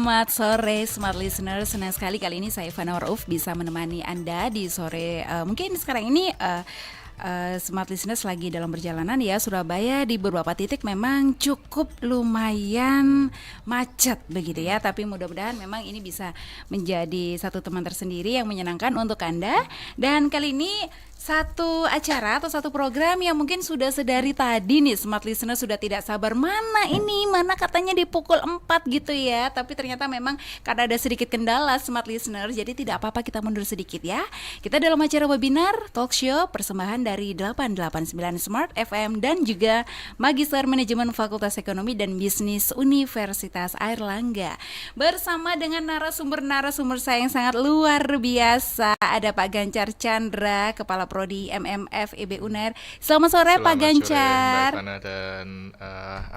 Selamat sore Smart Listeners. Senang sekali kali ini saya Ivana Rauf bisa menemani Anda di sore mungkin sekarang ini Smart Listeners lagi dalam perjalanan ya. Surabaya di beberapa titik memang cukup lumayan macet begitu ya. Tapi mudah-mudahan memang ini bisa menjadi satu teman tersendiri yang menyenangkan untuk Anda. Dan kali ini satu acara atau satu program yang mungkin sudah sedari tadi nih Smart Listener sudah tidak sabar, mana katanya di pukul 4 gitu ya. Tapi ternyata memang karena ada sedikit kendala Smart Listener, jadi tidak apa-apa kita mundur sedikit ya. Kita dalam acara webinar talk show persembahan dari 889 Smart FM dan juga Magister Manajemen Fakultas Ekonomi dan Bisnis Universitas Airlangga. Bersama dengan narasumber saya yang sangat luar biasa. Ada Pak Ganjar Chandra, Kepala Prodi MMF IB UNER. Selamat sore Pak Ganjar. Selamat sore Mbak Ivana dan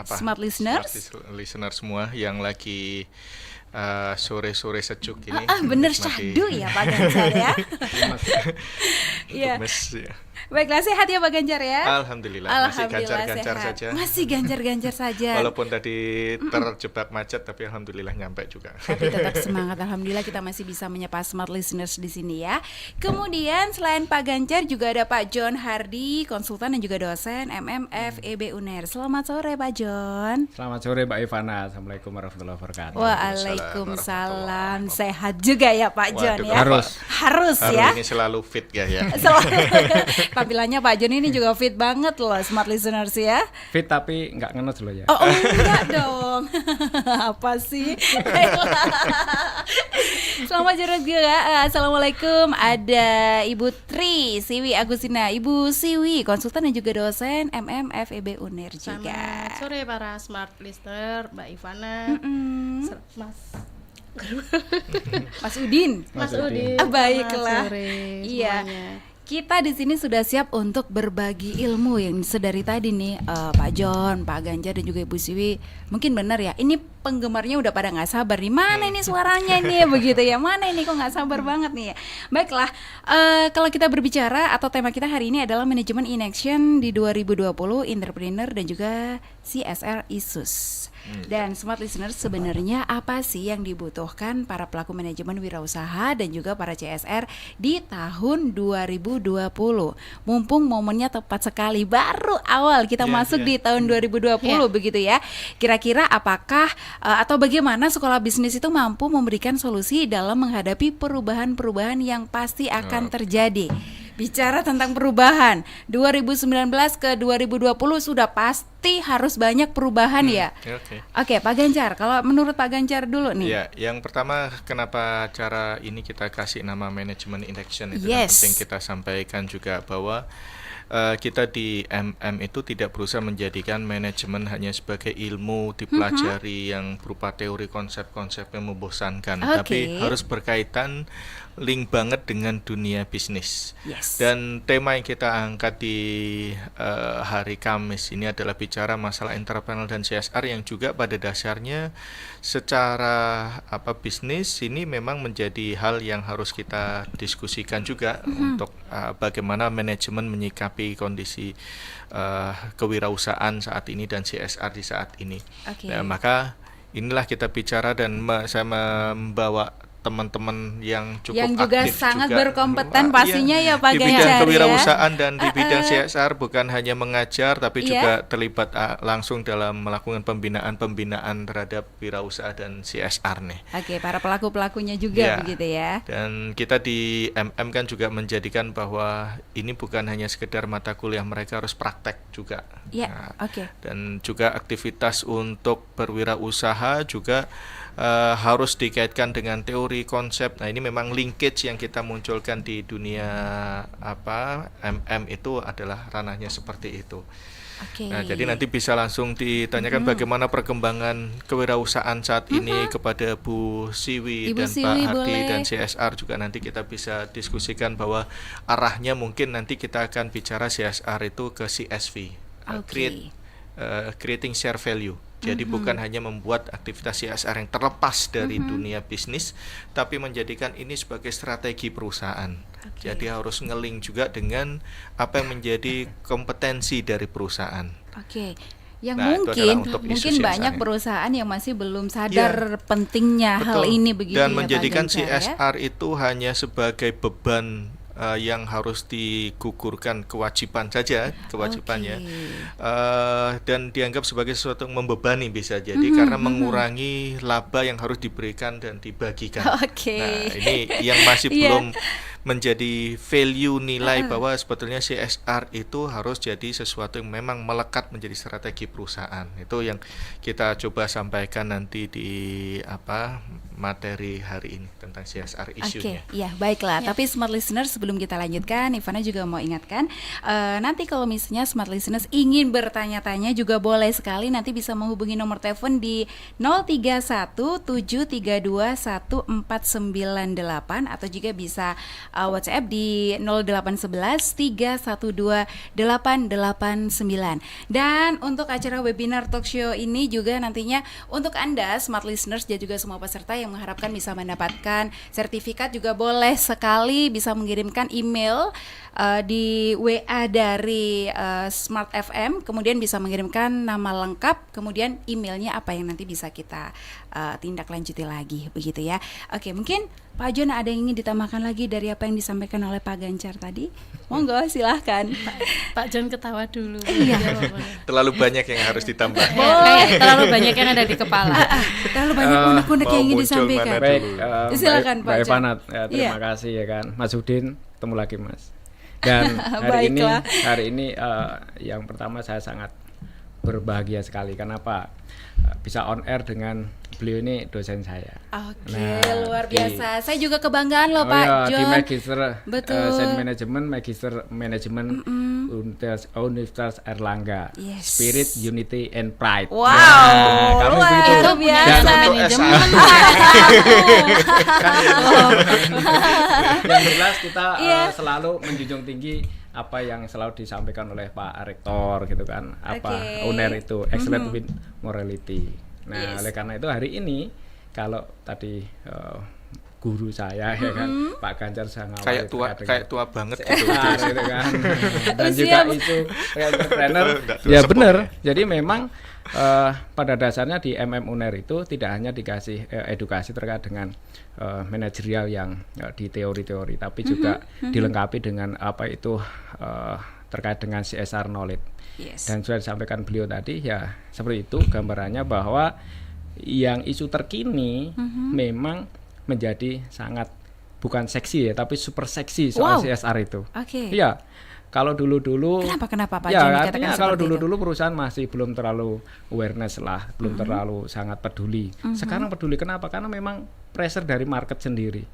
Smart Listeners. Smart Listener semua yang lagi sore-sore sejuk ini. Bener syahdu ya Pak Ganjar ya. Iya. Ya. Baiklah, sehat ya Pak Ganjar ya. Alhamdulillah masih ganjar-ganjar saja. Masih ganjar-ganjar saja. Walaupun tadi terjebak macet, tapi alhamdulillah nyampe juga. Tapi tetap semangat, alhamdulillah kita masih bisa menyapa Smart Listeners di sini ya. Kemudian selain Pak Ganjar juga ada Pak John Hardy, konsultan dan juga dosen MMF IB UNER. Selamat sore Pak John. Selamat sore Mbak Ivana. Assalamualaikum warahmatullahi wabarakatuh. Waalaikumsalam. Sehat juga ya Pak John ya. Harus ya. Ini selalu fit ya. Tampilannya Pak John ini juga fit banget loh Smart Listeners ya. Fit tapi nggak ngenes loh ya. Oh enggak dong. Apa sih? Selamat sore juga. Assalamualaikum. Ada Ibu Tri Siwi Agustina. Ibu Siwi, konsultan dan juga dosen MMF IB UNER juga. Selamat sore para Smart Listener, Mbak Ivana, Mas Udin. Baiklah. Sore iya. semuanya. Kita di sini sudah siap untuk berbagi ilmu yang sedari tadi nih Pak John, Pak Ganjar dan juga Ibu Siwi. Mungkin benar ya, ini penggemarnya udah pada nggak sabar nih. Mana ini suaranya nih begitu ya? Mana ini kok nggak sabar banget nih ya? Baiklah, kalau kita berbicara atau tema kita hari ini adalah manajemen in action di 2020, entrepreneur dan juga CSR issues. Dan Smart Listeners, sebenarnya apa sih yang dibutuhkan para pelaku manajemen wirausaha dan juga para CSR di tahun 2020? Mumpung momennya tepat sekali, baru awal kita masuk di tahun 2020 begitu ya. Kira-kira apakah atau bagaimana sekolah bisnis itu mampu memberikan solusi dalam menghadapi perubahan-perubahan yang pasti akan terjadi? Bicara tentang perubahan 2019 ke 2020 sudah pasti harus banyak perubahan ya. Oke, Pak Ganjar, kalau menurut Pak Ganjar dulu nih. Ya, yang pertama kenapa cara ini kita kasih nama manajemen in action itu yang penting kita sampaikan juga bahwa kita di MM itu tidak berusaha menjadikan manajemen hanya sebagai ilmu dipelajari yang berupa teori konsep-konsep yang membosankan, tapi harus berkaitan link banget dengan dunia bisnis. Dan tema yang kita angkat di hari Kamis ini adalah bicara masalah entrepreneur dan CSR yang juga pada dasarnya secara bisnis ini memang menjadi hal yang harus kita diskusikan juga untuk bagaimana manajemen menyikapi kondisi kewirausahaan saat ini dan CSR di saat ini. Nah, maka inilah kita bicara dan saya membawa teman-teman yang cukup yang juga aktif sangat juga, berkompeten pastinya ya Pak Ganjar di bidang kewirausahaan dan di bidang CSR, bukan hanya mengajar tapi juga terlibat langsung dalam melakukan pembinaan terhadap wirausaha dan CSR nih. Para pelaku-pelakunya juga begitu ya. Dan kita di MM kan juga menjadikan bahwa ini bukan hanya sekedar mata kuliah, mereka harus praktek juga. Dan juga aktivitas untuk berwirausaha juga harus dikaitkan dengan teori konsep. Nah, ini memang linkage yang kita munculkan di dunia MM itu adalah ranahnya seperti itu. Nah, jadi nanti bisa langsung ditanyakan bagaimana perkembangan kewirausahaan saat ini kepada Bu Siwi Ibu dan Siwi, Pak Hardi boleh. dan CSR juga nanti kita bisa diskusikan bahwa arahnya mungkin nanti kita akan bicara CSR itu ke CSV, creating share value. Jadi bukan hanya membuat aktivitas CSR yang terlepas dari dunia bisnis, tapi menjadikan ini sebagai strategi perusahaan. Jadi harus ngeling juga dengan apa yang menjadi kompetensi dari perusahaan. Yang Nah, itu adalah untuk isu mungkin CSR banyak ini. perusahaan yang masih belum sadar pentingnya hal ini begitu Dan ya, Pak menjadikan Ganjar, ya? CSR itu hanya sebagai beban yang harus digugurkan kewajibannya, dan dianggap sebagai sesuatu yang membebani bisa jadi karena mengurangi laba yang harus diberikan dan dibagikan. Oke. Nah, ini yang masih belum menjadi value nilai bahwa sebetulnya CSR itu harus jadi sesuatu yang memang melekat menjadi strategi perusahaan. Itu yang kita coba sampaikan nanti di materi hari ini tentang CSR isunya. Oke, ya baiklah. Tapi smart listeners, sebelum kita lanjutkan, Ivana juga mau ingatkan, nanti kalau misalnya smart listeners ingin bertanya-tanya juga boleh sekali, nanti bisa menghubungi nomor telepon di 0317321498 atau juga bisa WhatsApp di 0811312889. Dan untuk acara webinar talk show ini juga nantinya untuk Anda smart listeners dan juga semua peserta yang mengharapkan bisa mendapatkan sertifikat juga boleh sekali bisa mengirimkan email di WA dari Smart FM, kemudian bisa mengirimkan nama lengkap, kemudian emailnya apa yang nanti bisa kita tindak lanjuti lagi, begitu ya. Oke, mungkin Pak John ada yang ingin ditambahkan lagi dari apa yang disampaikan oleh Pak Ganjar tadi? Monggo, silahkan. Pak John ketawa dulu. Iya. Terlalu banyak yang harus ditambah. Kayak terlalu banyak yang ada di kepala. Terlalu banyak unek-unek yang ingin mau muncul disampaikan. mana Baik, Silakan, Pak Mbak John. Ivana, terima Iya. kasih ya kan, Mas Udin, ketemu lagi Mas. Dan Baiklah. hari ini yang pertama saya sangat berbahagia sekali. Kenapa? Bisa on air dengan beliau ini dosen saya. Oke, Nah, luar di- biasa. Saya juga kebanggaan loh, Oh Pak iya, di John. Magister Betul. Sains Management, Magister Management Universitas Erlangga. Yes. Spirit, Unity, and Pride. Wow, kami luar begitu. biasa. Dan untuk Manajemen. yang jelas kita Iya. selalu menjunjung tinggi apa yang selalu disampaikan oleh Pak Rektor gitu kan, apa Oke. UNER itu excellent with morality. Nah, Yes. oleh karena itu hari ini kalau tadi guru saya ya kan Pak Ganjar saya ngawali Kayak tua banget gitu. gitu kan. Dan juga Siap. isu entrepreneur Nggak tua ya sepok benar. ya. Jadi memang pada dasarnya di UNER itu tidak hanya dikasih edukasi terkait dengan manajerial yang di teori-teori, tapi juga dilengkapi dengan apa itu terkait dengan CSR knowledge. Yes. Dan sudah disampaikan beliau tadi ya seperti itu gambarannya bahwa yang isu terkini memang menjadi sangat bukan seksi ya tapi super seksi soal Wow. CSR itu. Oke. Iya. Kalau dulu-dulu Kenapa Pak ya John dikatakan artinya kalau seperti itu? dulu-dulu perusahaan masih belum terlalu awareness lah, belum terlalu sangat peduli. Sekarang peduli kenapa? Karena memang pressure dari market sendiri.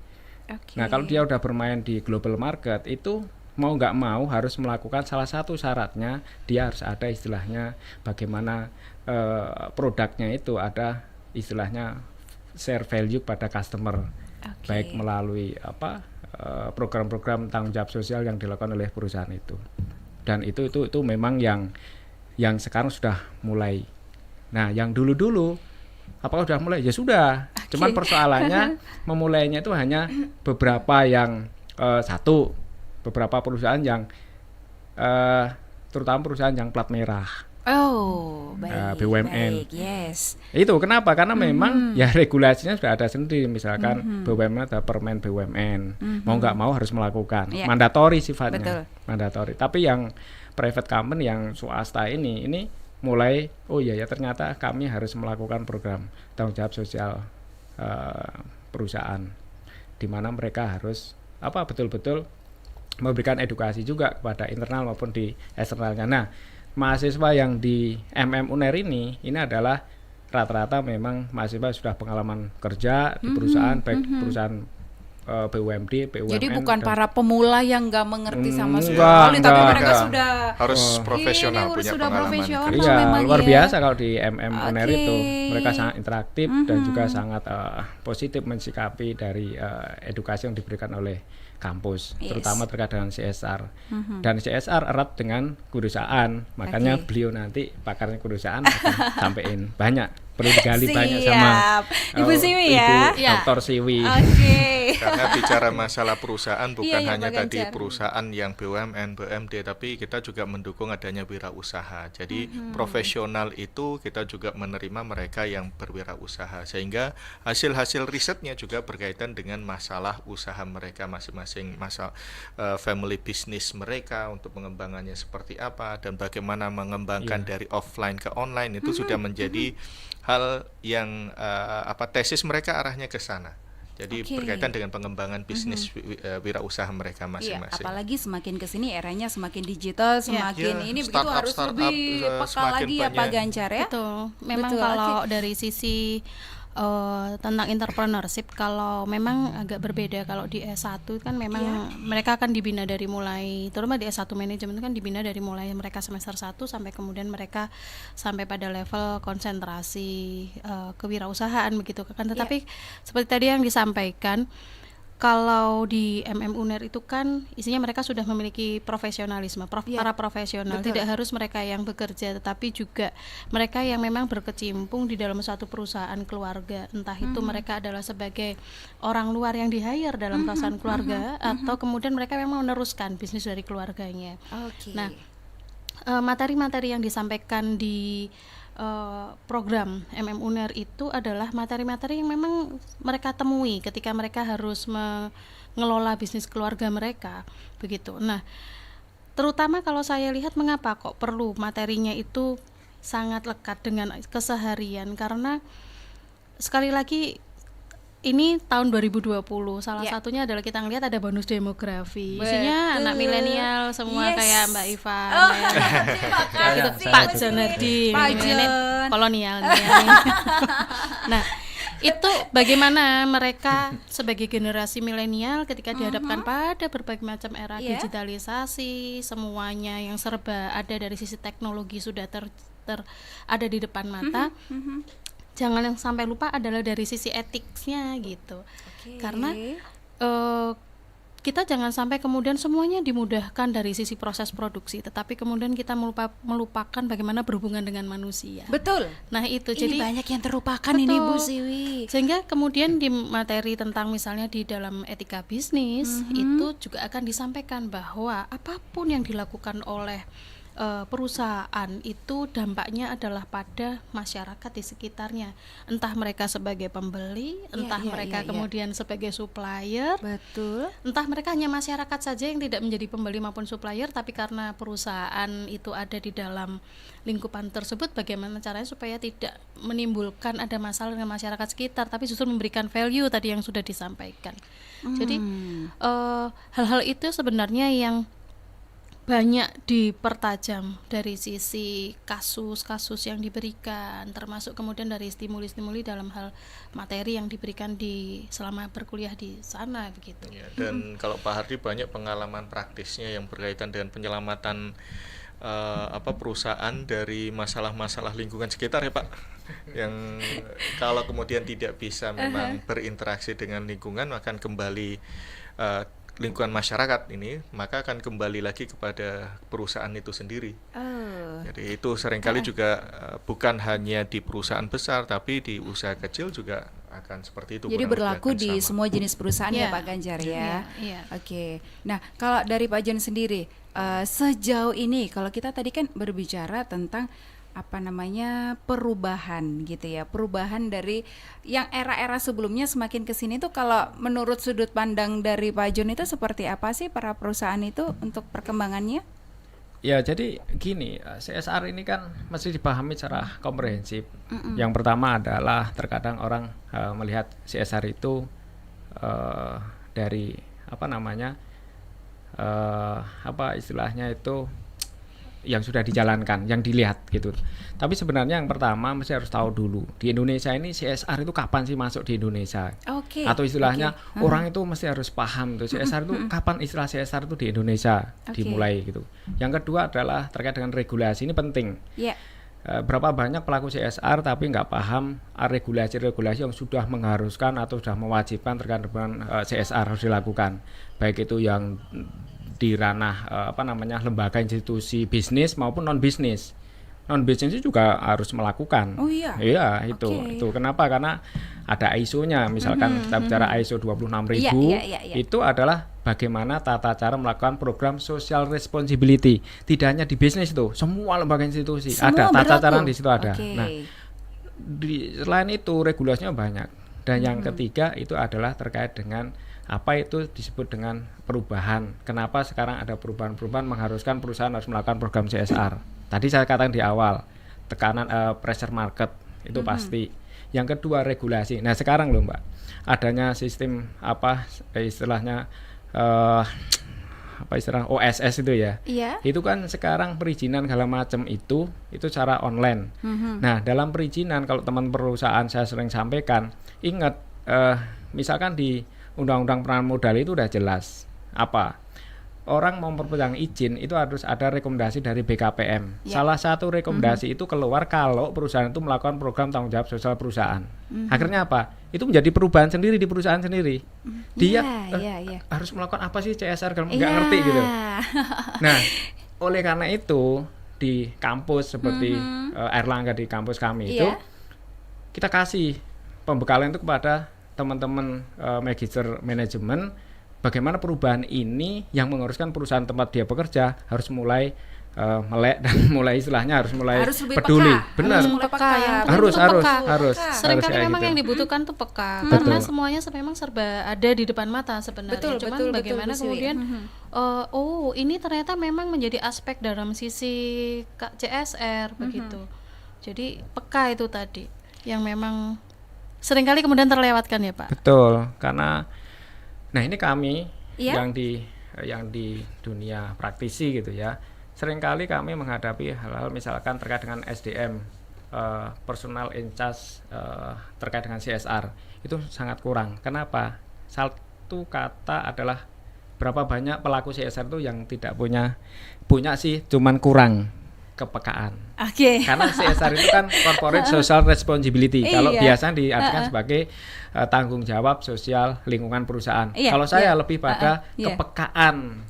Oke. Nah, kalau dia udah bermain di global market itu mau nggak mau harus melakukan salah satu syaratnya dia harus ada istilahnya bagaimana produknya itu ada istilahnya share value pada customer. Oke. Baik melalui program-program tanggung jawab sosial yang dilakukan oleh perusahaan itu. Dan itu memang yang sekarang sudah mulai. Nah, yang dulu-dulu apakah sudah mulai? Ya sudah. Cuman persoalannya memulainya itu hanya beberapa yang beberapa perusahaan yang terutama perusahaan yang plat merah. Oh, baik. BUMN. Baik, yes. Itu kenapa? Karena memang ya regulasinya sudah ada sendiri. Misalkan BUMN ada permen BUMN, mau nggak mau harus melakukan, Iya. mandatori sifatnya, Betul. mandatori. Tapi yang private company yang swasta ini mulai oh iya ya ternyata kami harus melakukan program tanggung jawab sosial perusahaan, di mana mereka harus betul-betul memberikan edukasi juga kepada internal maupun di eksternalnya. Nah, mahasiswa yang di UNER ini adalah rata-rata memang mahasiswa sudah pengalaman kerja di perusahaan, baik perusahaan BUMD, BUMN. Jadi bukan dan- para pemula yang nggak mengerti sama Enggak, sekali, tapi enggak. mereka sudah Harus profesional, ini punya sudah pengalaman profesional kerja. Iya, memang luar ya. biasa kalau di UNER Oke. itu mereka sangat interaktif dan juga sangat positif mensikapi dari edukasi yang diberikan oleh kampus, Yes. terutama terkait dengan CSR. Dan CSR erat dengan kewirausahaan, makanya Oke. beliau nanti pakarnya kewirausahaan akan sampaikan banyak perlu digali banyak sama Ibu Siwi ya. Ibu Dr. Siwi. Oke. Karena bicara masalah perusahaan bukan Iya, hanya Pak tadi Ganjar. perusahaan yang BUMN, BUMD, tapi kita juga mendukung adanya wirausaha. Jadi profesional itu kita juga menerima mereka yang berwirausaha, sehingga hasil-hasil risetnya juga berkaitan dengan masalah usaha mereka masing-masing, masalah family business mereka untuk pengembangannya seperti apa dan bagaimana mengembangkan dari offline ke online itu sudah menjadi hal yang tesis mereka arahnya ke sana. Jadi Oke. berkaitan dengan pengembangan bisnis wirausaha mereka Iya, masing-masing. apalagi semakin kesini eranya semakin digital, semakin Iya, ini begitu startup- harus startup, lebih peka semakin lagi ya Pak banyak. Ganjar ya. Betul. Memang Betul, kalau oke. dari sisi tentang entrepreneurship, kalau memang agak berbeda. Kalau di S1 kan memang mereka akan dibina dari mulai, terutama di S1 manajemen itu kan dibina dari mulai mereka semester 1 sampai kemudian mereka sampai pada level konsentrasi kewirausahaan begitu kan. Tetapi seperti tadi yang disampaikan, kalau di UNER itu kan isinya mereka sudah memiliki profesionalisme, para profesional. Betul. Tidak harus mereka yang bekerja, tetapi juga mereka yang memang berkecimpung di dalam suatu perusahaan keluarga. Entah itu mereka adalah sebagai orang luar yang di-hire dalam perusahaan keluarga, atau kemudian mereka memang meneruskan bisnis dari keluarganya. Oke. Nah, materi-materi yang disampaikan di program UNER itu adalah materi-materi yang memang mereka temui ketika mereka harus mengelola bisnis keluarga mereka, begitu. Nah, terutama kalau saya lihat mengapa kok perlu materinya itu sangat lekat dengan keseharian, karena sekali lagi ini tahun 2020, salah satunya adalah kita ngelihat ada bonus demografi. Isinya anak milenial semua kayak Mbak Ivan, kayak gitu. Pak Jonardi, Pak milenial Jon. kolonial. Nah, itu bagaimana mereka sebagai generasi milenial ketika dihadapkan pada berbagai macam era digitalisasi, semuanya yang serba ada dari sisi teknologi sudah ada di depan mata. Jangan yang sampai lupa adalah dari sisi etiknya gitu. Karena kita jangan sampai kemudian semuanya dimudahkan dari sisi proses produksi, tetapi kemudian kita melupakan bagaimana berhubungan dengan manusia. Betul. Nah itu Ini jadi banyak yang terlupakan ini Bu Siwi. sehingga kemudian di materi tentang misalnya di dalam etika bisnis itu juga akan disampaikan bahwa apapun yang dilakukan oleh perusahaan itu dampaknya adalah pada masyarakat di sekitarnya, entah mereka sebagai pembeli, entah mereka kemudian sebagai supplier, Betul. entah mereka hanya masyarakat saja yang tidak menjadi pembeli maupun supplier, tapi karena perusahaan itu ada di dalam lingkupan tersebut, bagaimana caranya supaya tidak menimbulkan ada masalah dengan masyarakat sekitar, tapi justru memberikan value tadi yang sudah disampaikan. Jadi hal-hal itu sebenarnya yang banyak dipertajam dari sisi kasus-kasus yang diberikan, termasuk kemudian dari stimuli-stimuli dalam hal materi yang diberikan selama berkuliah di sana begitu. Ya, dan kalau Pak Hardi banyak pengalaman praktisnya yang berkaitan dengan penyelamatan perusahaan dari masalah-masalah lingkungan sekitar ya Pak, yang kalau kemudian tidak bisa memang berinteraksi dengan lingkungan akan kembali lingkungan masyarakat ini, maka akan kembali lagi kepada perusahaan itu sendiri. Jadi itu seringkali juga bukan hanya di perusahaan besar, tapi di usaha kecil juga akan seperti itu. Jadi berlaku di semua jenis perusahaan ya Pak Ganjar ya. Oke. Nah, kalau dari Pak Jon sendiri, sejauh ini kalau kita tadi kan berbicara tentang perubahan gitu ya, perubahan dari yang era-era sebelumnya semakin kesini tuh, kalau menurut sudut pandang dari Pak Jon itu seperti apa sih para perusahaan itu untuk perkembangannya? Ya jadi gini, CSR ini kan mesti dipahami secara komprehensif. Yang pertama adalah terkadang orang melihat CSR itu dari istilahnya itu yang sudah dijalankan, yang dilihat gitu. Tapi sebenarnya yang pertama mesti harus tahu dulu, di Indonesia ini CSR itu kapan sih masuk di Indonesia? Atau istilahnya orang itu mesti harus paham tuh CSR itu kapan istilah CSR itu di Indonesia dimulai gitu. Yang kedua adalah terkait dengan regulasi, ini penting. Berapa banyak pelaku CSR tapi nggak paham regulasi-regulasi yang sudah mengharuskan atau sudah mewajibkan terkait dengan CSR harus dilakukan, baik itu yang di ranah lembaga institusi bisnis maupun non bisnis. non bisnis juga harus melakukan. Oh iya. Iya, itu. Oke. Itu kenapa? Karena ada ISO-nya. Misalkan kita bicara ISO 26000, Iya. itu adalah bagaimana tata cara melakukan program social responsibility. Tidak hanya di bisnis itu, semua lembaga institusi ada tata cara di situ ada. Oke. Nah, selain itu regulasinya banyak. Dan yang ketiga itu adalah terkait dengan apa itu disebut dengan perubahan. Kenapa sekarang ada perubahan-perubahan mengharuskan perusahaan harus melakukan program CSR. Tadi saya katakan di awal, tekanan pressure market itu pasti. Yang kedua regulasi. Nah sekarang loh Mbak, adanya sistem istilahnya OSS itu ya. Iya. Itu kan sekarang perizinan segala macam itu cara online. Nah dalam perizinan kalau teman perusahaan saya sering sampaikan, ingat misalkan di Undang-Undang Penanaman Modal itu udah jelas apa orang mau memperpanjang izin itu harus ada rekomendasi dari BKPM. Salah satu rekomendasi itu keluar kalau perusahaan itu melakukan program tanggung jawab sosial perusahaan. Akhirnya apa? Itu menjadi perubahan sendiri di perusahaan sendiri. Dia harus melakukan apa sih CSR kalau nggak ngerti gitu. Nah, oleh karena itu di kampus seperti Erlangga di kampus kami itu kita kasih pembekalan itu kepada teman-teman magister manajemen bagaimana perubahan ini yang mengharuskan perusahaan tempat dia bekerja harus mulai melek dan mulai istilahnya harus peduli. Peka. Benar. Harus. Seringkali memang gitu. yang dibutuhkan tuh peka. Betul. Karena semuanya memang serba ada di depan mata sebenarnya. Cuman bagaimana kemudian ini ternyata memang menjadi aspek dalam sisi CSR begitu. Jadi peka itu tadi yang memang seringkali kemudian terlewatkan ya Pak. Betul, karena ini kami yang di dunia praktisi gitu ya. Seringkali kami menghadapi hal-hal misalkan terkait dengan SDM, personal in charge terkait dengan CSR itu sangat kurang. Kenapa? Satu kata adalah berapa banyak pelaku CSR itu yang tidak punya sih, cuman kurang kepekaan. Karena CSR itu kan corporate social responsibility. Kalau biasanya diartikan sebagai tanggung jawab sosial lingkungan perusahaan. Kalau saya lebih pada kepekaan.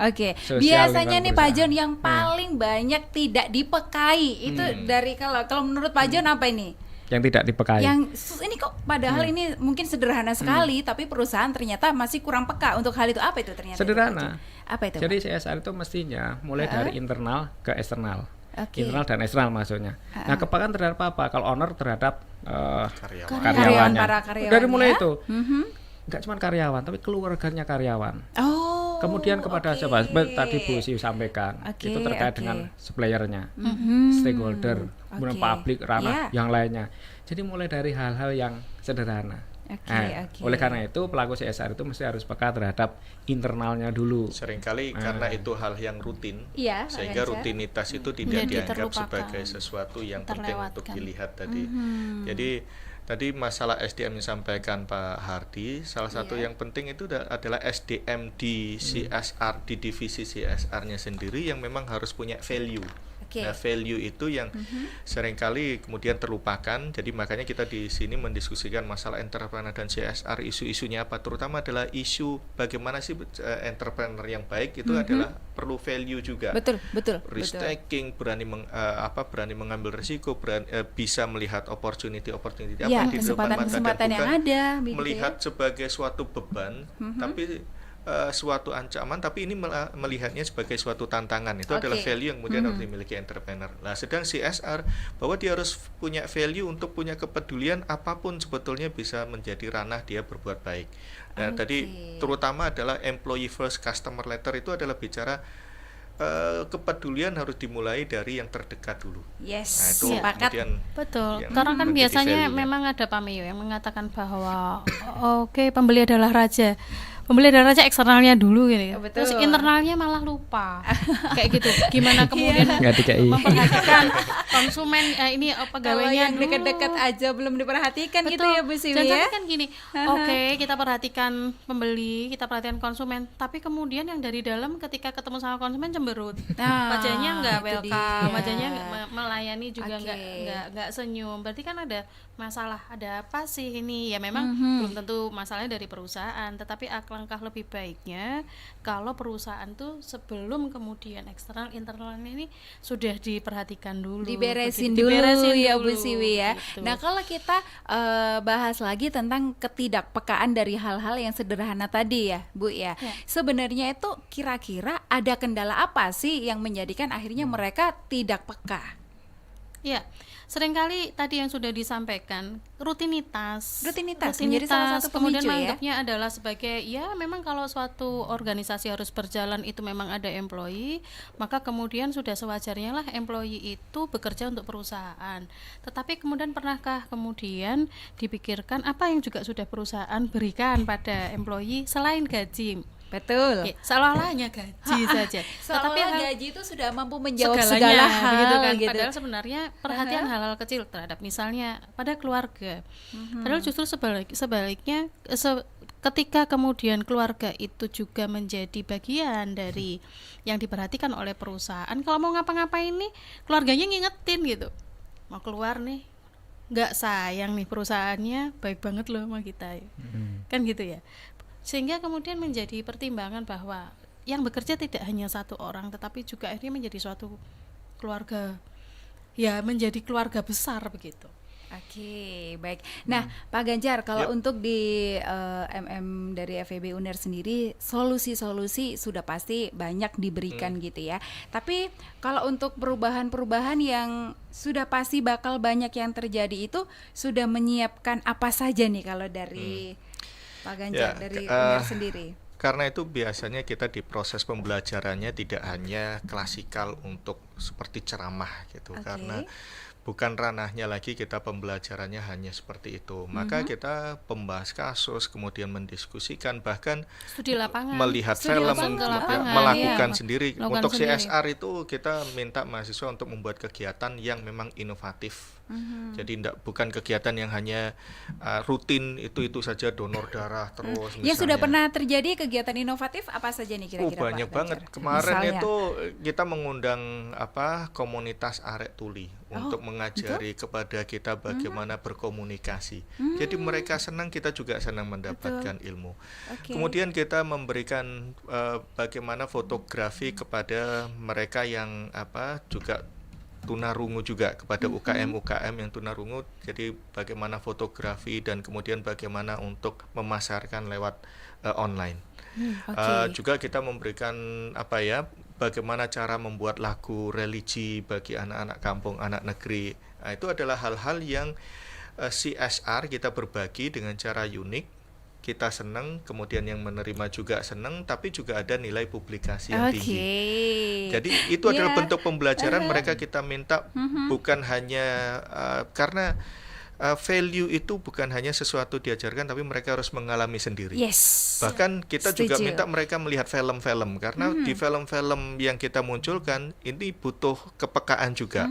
Biasanya nih Pak John yang paling banyak tidak dipekai itu dari kalau menurut Pak John apa ini? Yang tidak dipekai. Yang ini kok padahal ini mungkin sederhana sekali tapi perusahaan ternyata masih kurang peka untuk hal itu. Apa itu ternyata? Sederhana. Apa itu? Jadi CSR itu mestinya mulai dari internal ke eksternal. Internal dan eksternal maksudnya. Nah, kepekaan terhadap apa? Kalau owner terhadap karyawannya. Dari mulai itu. Enggak cuma karyawan, tapi keluarganya karyawan. Kemudian kepada siapa? Tadi Bu Siu sampaikan, itu terkait dengan suppliernya, stakeholder, kemudian publik, ranah yang lainnya. Jadi mulai dari hal-hal yang sederhana. Oleh karena itu pelaku CSR itu mesti harus peka terhadap internalnya dulu. Seringkali karena itu hal yang rutin, sehingga rutinitas itu tidak dianggap sebagai sesuatu yang penting untuk dilihat tadi. Jadi tadi masalah SDM yang disampaikan Pak Hardi, salah satu yang penting itu adalah SDM di CSR, di divisi CSR-nya sendiri yang memang harus punya value. Nah, value itu yang seringkali kemudian terlupakan. Jadi makanya kita di sini mendiskusikan masalah entrepreneur dan CSR. Isu-isunya apa? Terutama adalah isu bagaimana sih entrepreneur yang baik itu adalah perlu value juga. Betul. Risk taking, berani mengambil risiko, bisa melihat opportunity apa yang di depan mata dan yang ada, melihat sebagai suatu beban, tapi suatu ancaman, tapi ini melihatnya sebagai suatu tantangan. Itu adalah value yang kemudian harus dimiliki entrepreneur. Nah, sedang CSR bahwa dia harus punya value untuk punya kepedulian apapun sebetulnya bisa menjadi ranah dia berbuat baik. Nah, tadi terutama adalah employee first customer later itu adalah bicara kepedulian harus dimulai dari yang terdekat dulu. Nah, itu kemudian betul. Karena kan biasanya memang ada Pameo yang mengatakan bahwa pembeli adalah raja. Pembeli adalah raja eksternalnya dulu gini. Terus internalnya malah lupa. Kayak gitu. Gimana kemudian memperhatikan konsumen ini pegawainya dulu. Dekat-dekat aja belum diperhatikan. Betul. Gitu ya Bu Siwi ya. Kan gini. Kita perhatikan pembeli, kita perhatikan konsumen, tapi kemudian yang dari dalam ketika ketemu sama konsumen cemberut. Wajahnya enggak welcome, wajahnya melayani juga enggak senyum. Berarti kan ada masalah ada apa sih ini, ya memang belum tentu masalahnya dari perusahaan, tetapi alangkah lebih baiknya kalau perusahaan tuh sebelum kemudian eksternal internalnya ini sudah diperhatikan dulu, diberesin begitu. dulu ya dulu, Bu Siwi ya. gitu. Nah kalau kita bahas lagi tentang ketidakpekaan dari hal-hal yang sederhana tadi ya Bu ya, sebenarnya itu kira-kira ada kendala apa sih yang menjadikan akhirnya mereka tidak peka? Ya, seringkali tadi yang sudah disampaikan rutinitas menjadi salah satu kemudian pemicu ya. menganggapnya adalah sebagai ya memang kalau suatu organisasi harus berjalan itu memang ada employee, maka kemudian sudah sewajarnya lah employee itu bekerja untuk perusahaan. Tetapi kemudian pernahkah kemudian dipikirkan apa yang juga sudah perusahaan berikan pada employee selain gaji? Betul. Ya, seolah-olah hanya gaji saja. Tetapi hal- gaji itu sudah mampu menjawab segalanya, segala hal begitu kan. gitu. Padahal sebenarnya perhatian hal-hal kecil terhadap misalnya pada keluarga. Padahal justru sebaliknya ketika kemudian keluarga itu juga menjadi bagian dari yang diperhatikan oleh perusahaan, kalau mau ngapa-ngapain nih keluarganya ngingetin gitu. Mau keluar nih, nggak sayang nih perusahaannya baik banget loh sama kita. Kan gitu ya. Sehingga kemudian menjadi pertimbangan bahwa yang bekerja tidak hanya satu orang, tetapi juga akhirnya menjadi suatu keluarga, ya menjadi keluarga besar begitu. Oke, baik. Nah, Pak Ganjar, kalau untuk di MM dari FEB UNER sendiri, solusi-solusi sudah pasti banyak diberikan gitu ya. Tapi kalau untuk perubahan-perubahan yang sudah pasti bakal banyak yang terjadi itu, sudah menyiapkan apa saja nih kalau dari Pak Ganjar, dari UNER sendiri? Karena itu biasanya kita di proses pembelajarannya tidak hanya klasikal untuk seperti ceramah gitu, karena bukan ranahnya lagi kita pembelajarannya hanya seperti itu. Maka kita membahas kasus, kemudian mendiskusikan, bahkan Studi lapangan, melihat studi film, lapangan, ke lapangan, melakukan iya. sendiri. Melakukan Untuk sendiri. CSR itu kita minta mahasiswa untuk membuat kegiatan yang memang inovatif. Jadi bukan kegiatan yang hanya rutin itu saja, donor darah terus misalnya. Ya sudah pernah terjadi kegiatan inovatif apa saja nih kira-kira Pak Banyak Ganjar? banget. Kemarin Misalnya? itu kita mengundang komunitas Arek Tuli untuk mengajari kepada kita bagaimana berkomunikasi. Jadi mereka senang, kita juga senang mendapatkan ilmu. Kemudian kita memberikan bagaimana fotografi kepada mereka yang juga tunarungu juga, kepada UKM yang tunarungu. Jadi bagaimana fotografi dan kemudian bagaimana untuk memasarkan lewat online. Juga kita memberikan bagaimana cara membuat lagu religi bagi anak-anak kampung, anak negeri. Nah, itu adalah hal-hal yang CSR kita berbagi dengan cara unik. Kita senang, kemudian yang menerima juga senang, tapi juga ada nilai publikasi yang tinggi. Jadi itu adalah bentuk pembelajaran. Mereka kita minta bukan hanya karena value itu bukan hanya sesuatu diajarkan, tapi mereka harus mengalami sendiri. Bahkan kita juga minta mereka melihat film-film, karena di film-film yang kita munculkan ini butuh kepekaan juga.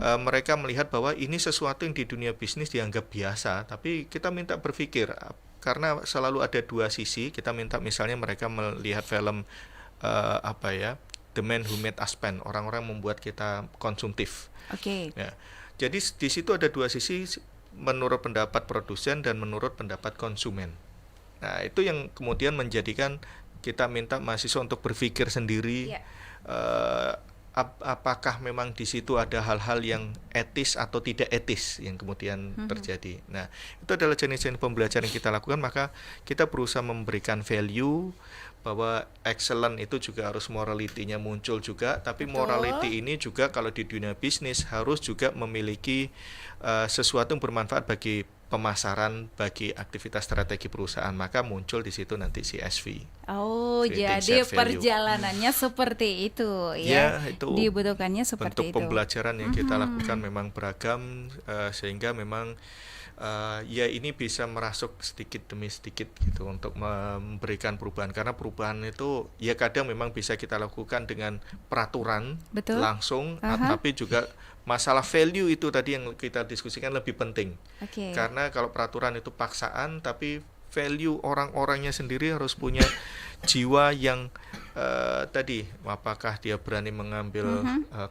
Mereka melihat bahwa ini sesuatu yang di dunia bisnis dianggap biasa, tapi kita minta berpikir, karena selalu ada dua sisi. Kita minta misalnya mereka melihat film The Man Who Made Us Spend, orang-orang membuat kita konsumtif. Ya. Jadi di situ ada dua sisi, menurut pendapat produsen dan menurut pendapat konsumen. Nah, itu yang kemudian menjadikan kita minta mahasiswa untuk berpikir sendiri. Apakah memang di situ ada hal-hal yang etis atau tidak etis yang kemudian terjadi. Nah, itu adalah jenis-jenis pembelajaran yang kita lakukan. Maka kita berusaha memberikan value bahwa excellent itu juga harus morality-nya muncul juga. Tapi morality ini juga kalau di dunia bisnis harus juga memiliki sesuatu yang bermanfaat bagi pemasaran, bagi aktivitas strategi perusahaan. Maka muncul di situ nanti CSV. Jadi perjalanannya seperti itu ya. Itu dibutuhkannya seperti bentuk itu. Pembelajaran yang kita lakukan memang beragam, sehingga memang ini bisa merasuk sedikit demi sedikit gitu untuk memberikan perubahan. Karena perubahan itu ya kadang memang bisa kita lakukan dengan peraturan langsung, tapi juga masalah value itu tadi yang kita diskusikan lebih penting. Karena kalau peraturan itu paksaan, tapi value orang-orangnya sendiri harus punya jiwa yang tadi, apakah dia berani mengambil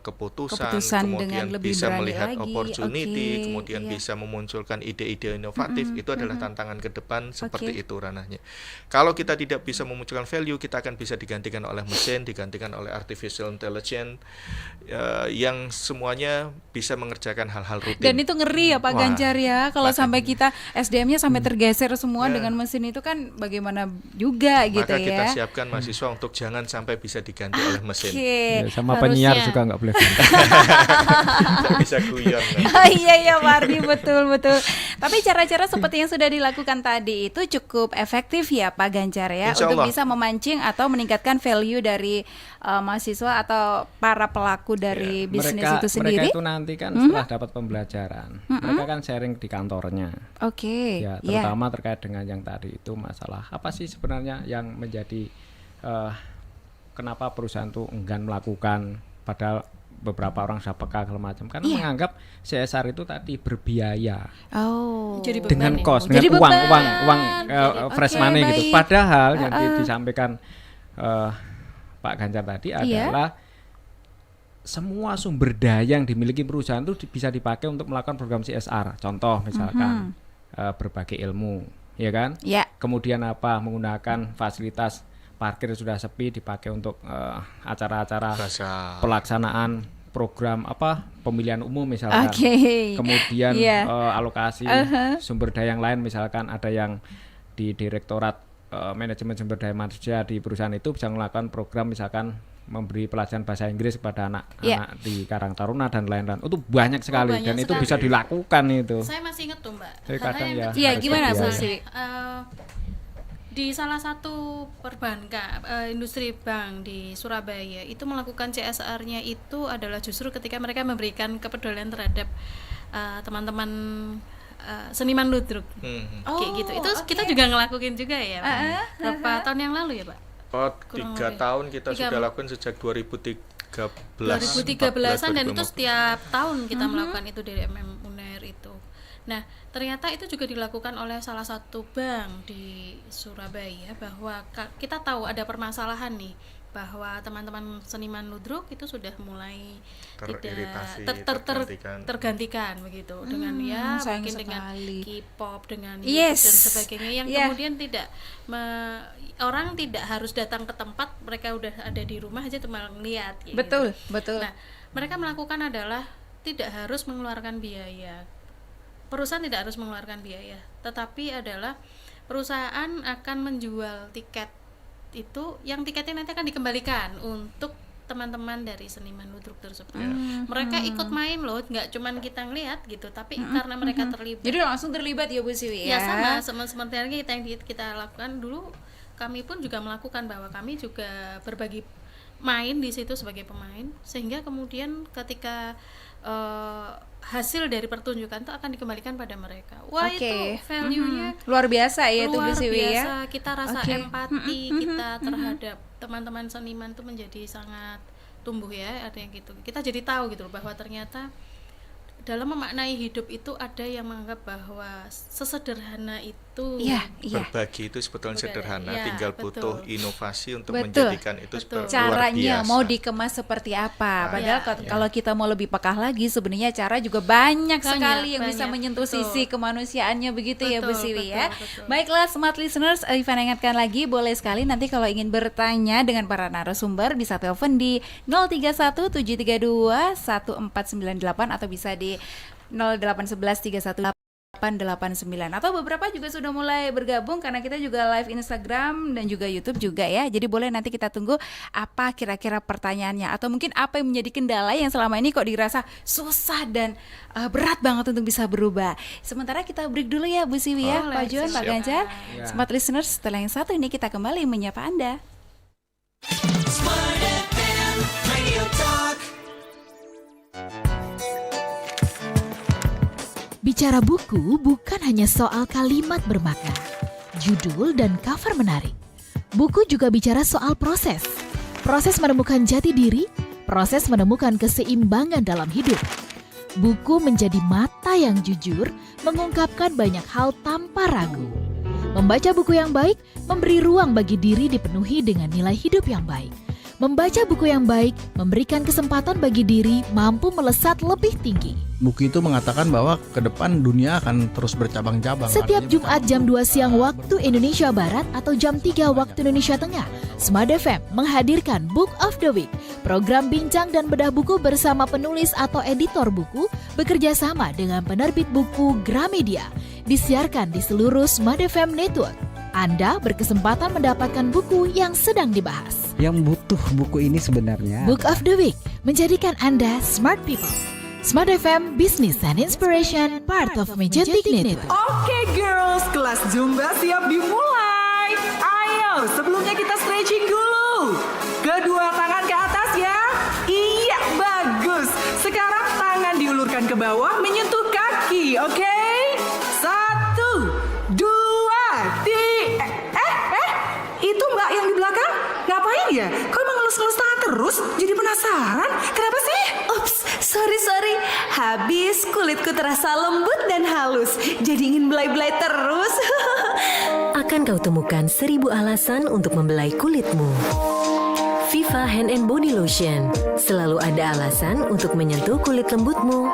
keputusan, kemudian dengan lebih bisa berani melihat lagi. opportunity, Oke, kemudian iya. bisa memunculkan ide-ide inovatif. Itu adalah tantangan ke depan, seperti itu ranahnya. Kalau kita tidak bisa memunculkan value, kita akan bisa digantikan oleh mesin, digantikan oleh artificial intelligence, yang semuanya bisa mengerjakan hal-hal rutin. Dan itu ngeri ya Pak Wah, Ganjar ya, kalau makanya. sampai kita SDM-nya sampai tergeser semua Ya. dengan mesin itu kan bagaimana juga gitu Maka kita ya. siapkan mahasiswa untuk jangan sampai bisa diganti oleh mesin. Oke. Ya, sama penyiar harusnya. juga nggak boleh ganti. Tidak bisa guyon. Oh iya Pak Ardi, betul. Tapi cara-cara seperti yang sudah dilakukan tadi itu cukup efektif ya Pak Ganjar ya, Insya untuk Allah. bisa memancing atau meningkatkan value dari mahasiswa atau para pelaku dari bisnis itu sendiri. Mereka itu nanti kan setelah dapat pembelajaran, mereka kan sharing di kantornya. Oke. Ya, Ya. terutama terkait dengan yang tadi itu masalah apa sih sebenarnya yang menjadi kenapa perusahaan itu enggan melakukan, padahal beberapa orang sudah peka segala macam, karena menganggap CSR itu tadi berbiaya Oh. Jadi beban dengan ya. cost, Jadi dengan beban. uang fresh Oke, money gitu. baik. Padahal yang disampaikan Pak Ganjar tadi Iya. adalah semua sumber daya yang dimiliki perusahaan itu bisa dipakai untuk melakukan program CSR. Contoh misalkan berbagi ilmu, ya kan? Ya. Kemudian apa? Menggunakan fasilitas parkir sudah sepi dipakai untuk acara-acara Bahasa pelaksanaan program apa pemilihan umum misalkan. Oke. Kemudian Iya. alokasi sumber daya yang lain, misalkan ada yang di Direktorat Manajemen Sumber Daya Manusia di perusahaan itu bisa melakukan program misalkan memberi pelajaran bahasa Inggris kepada anak-anak di Karang Taruna dan lain-lain. Itu banyak sekali banyak dan itu sekali. bisa dilakukan itu. Saya masih ingat tuh Mbak. Tapi Hal-hal kadang yang ya kecil Iya, harus gimana Bu berbiaya. Sri? Di salah satu perbankan industri bank di Surabaya itu melakukan CSR-nya itu adalah justru ketika mereka memberikan kepedulian terhadap teman-teman seniman ludruk kayak gitu. Itu kita juga ngelakuin juga ya Pak. Berapa tahun yang lalu ya Pak? Oh, Kurang 3 lebih. tahun kita 3 sudah lakukan sejak 2013. 2013-an dan itu 2015. setiap tahun kita melakukan itu dari MM Unair itu. Nah, ternyata itu juga dilakukan oleh salah satu bank di Surabaya, bahwa kita tahu ada permasalahan nih, bahwa teman-teman seniman ludruk itu sudah mulai Teriritasi, tergantikan begitu dengan sayang mungkin dengan sekali. K-pop, dengan Yes. YouTube dan sebagainya yang Yeah. kemudian tidak orang tidak harus datang ke tempat, mereka udah ada di rumah aja cuma ngeliat gitu. Betul. Nah, mereka melakukan adalah tidak harus mengeluarkan biaya. Perusahaan tidak harus mengeluarkan biaya, tetapi adalah perusahaan akan menjual tiket itu, yang tiketnya nanti akan dikembalikan untuk teman-teman dari seniman ludruk tersebut. Mereka ikut main loh, nggak cuman kita ngelihat gitu, tapi karena mereka terlibat. Jadi langsung terlibat ya Bu Siwi Ya ya. sama seperti kita yang kita lakukan dulu, kami pun juga melakukan, bahwa kami juga berbagi main di situ sebagai pemain, sehingga kemudian ketika hasil dari pertunjukan itu akan dikembalikan pada mereka. Wah, Oke. itu value-nya Luar biasa ya itu Bu luar Siwi ya. biasa. Kita rasa Oke. empati kita terhadap teman-teman seniman itu menjadi sangat tumbuh ya, ada yang gitu. Kita jadi tahu gitu loh, bahwa ternyata dalam memaknai hidup itu ada yang menganggap bahwa sesederhana itu. Iya. Berbagi itu sebetulnya Berbagi, sederhana, ya, tinggal betul. butuh inovasi untuk Betul. menjadikan itu Betul. luar Caranya biasa. mau dikemas seperti apa. Padahal Ya. kalau kita mau lebih peka lagi, sebenarnya cara juga banyak sekali yang bisa banyak. menyentuh Betul. sisi kemanusiaannya begitu ya Bu Betul, Siwi betul, ya. betul. Baiklah smart listeners, Ivan ingatkan lagi, boleh sekali nanti kalau ingin bertanya dengan para narasumber bisa telepon di 031 732 1498 atau bisa di 0811 318 889, atau beberapa juga sudah mulai bergabung karena kita juga live Instagram dan juga YouTube juga ya. Jadi boleh nanti kita tunggu apa kira-kira pertanyaannya, atau mungkin apa yang menjadi kendala yang selama ini kok dirasa susah dan berat banget untuk bisa berubah. Sementara kita break dulu ya Bu Siwi ya, Pak Boleh, John, Pak siap. Ganjar. Ya. Smart listeners, setelah yang satu ini kita kembali menyapa Anda. Smart FM Radio Talk. Bicara buku bukan hanya soal kalimat bermakna, judul dan cover menarik. Buku juga bicara soal proses. Proses menemukan jati diri, proses menemukan keseimbangan dalam hidup. Buku menjadi mata yang jujur, mengungkapkan banyak hal tanpa ragu. Membaca buku yang baik memberi ruang bagi diri dipenuhi dengan nilai hidup yang baik. Membaca buku yang baik memberikan kesempatan bagi diri mampu melesat lebih tinggi. Buku itu mengatakan bahwa ke depan dunia akan terus bercabang-cabang. Setiap Jumat jam 2 siang waktu Indonesia Barat atau jam 3 waktu Indonesia Tengah, Smart FM menghadirkan Book of the Week, program bincang dan bedah buku bersama penulis atau editor buku bekerja sama dengan penerbit buku Gramedia. Disiarkan di seluruh Smart FM Network. Anda berkesempatan mendapatkan buku yang sedang dibahas. Yang butuh buku ini sebenarnya Book of the Week menjadikan Anda smart people. Smart FM Business and Inspiration, part of Magentic Network. Oke girls, kelas Zumba siap dimulai. Ayo, sebelumnya kita stretching dulu. Kedua tangan ke atas ya. Iya, bagus. Sekarang tangan diulurkan ke bawah menyentuh kaki, oke? 1, 2, 3. Itu mbak yang di belakang ngapain ya? Kok emang ngelus-ngelus tangan terus? Jadi penasaran, kenapa sih? Ups, sorry. Habis kulitku terasa lembut dan halus, jadi ingin belai-belai terus. Akan kau temukan 1000 alasan untuk membelai kulitmu. Viva Hand and Body Lotion. Selalu ada alasan untuk menyentuh kulit lembutmu.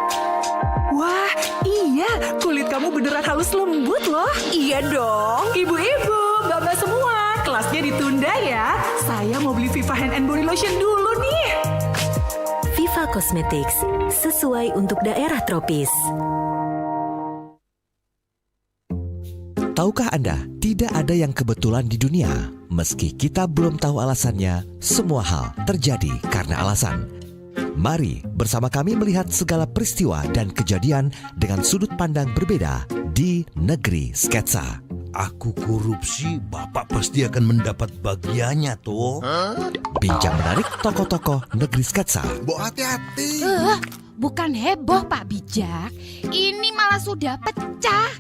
Wah, iya, kulit kamu beneran halus lembut loh. Iya dong. Ibu-ibu, mbak-mbak semua, kelasnya ditunda ya. Saya mau beli Viva Hand and Body Lotion dulu nih. Viva Cosmetics, sesuai untuk daerah tropis. Tahukah Anda, tidak ada yang kebetulan di dunia. Meski kita belum tahu alasannya, semua hal terjadi karena alasan. Mari bersama kami melihat segala peristiwa dan kejadian dengan sudut pandang berbeda di Negeri Sketsa. Aku korupsi, Bapak pasti akan mendapat bagiannya toh. Bincang menarik tokoh-tokoh Negeri Sketsa. Bo, hati-hati. Bukan heboh Pak Bijak, ini malah sudah pecah.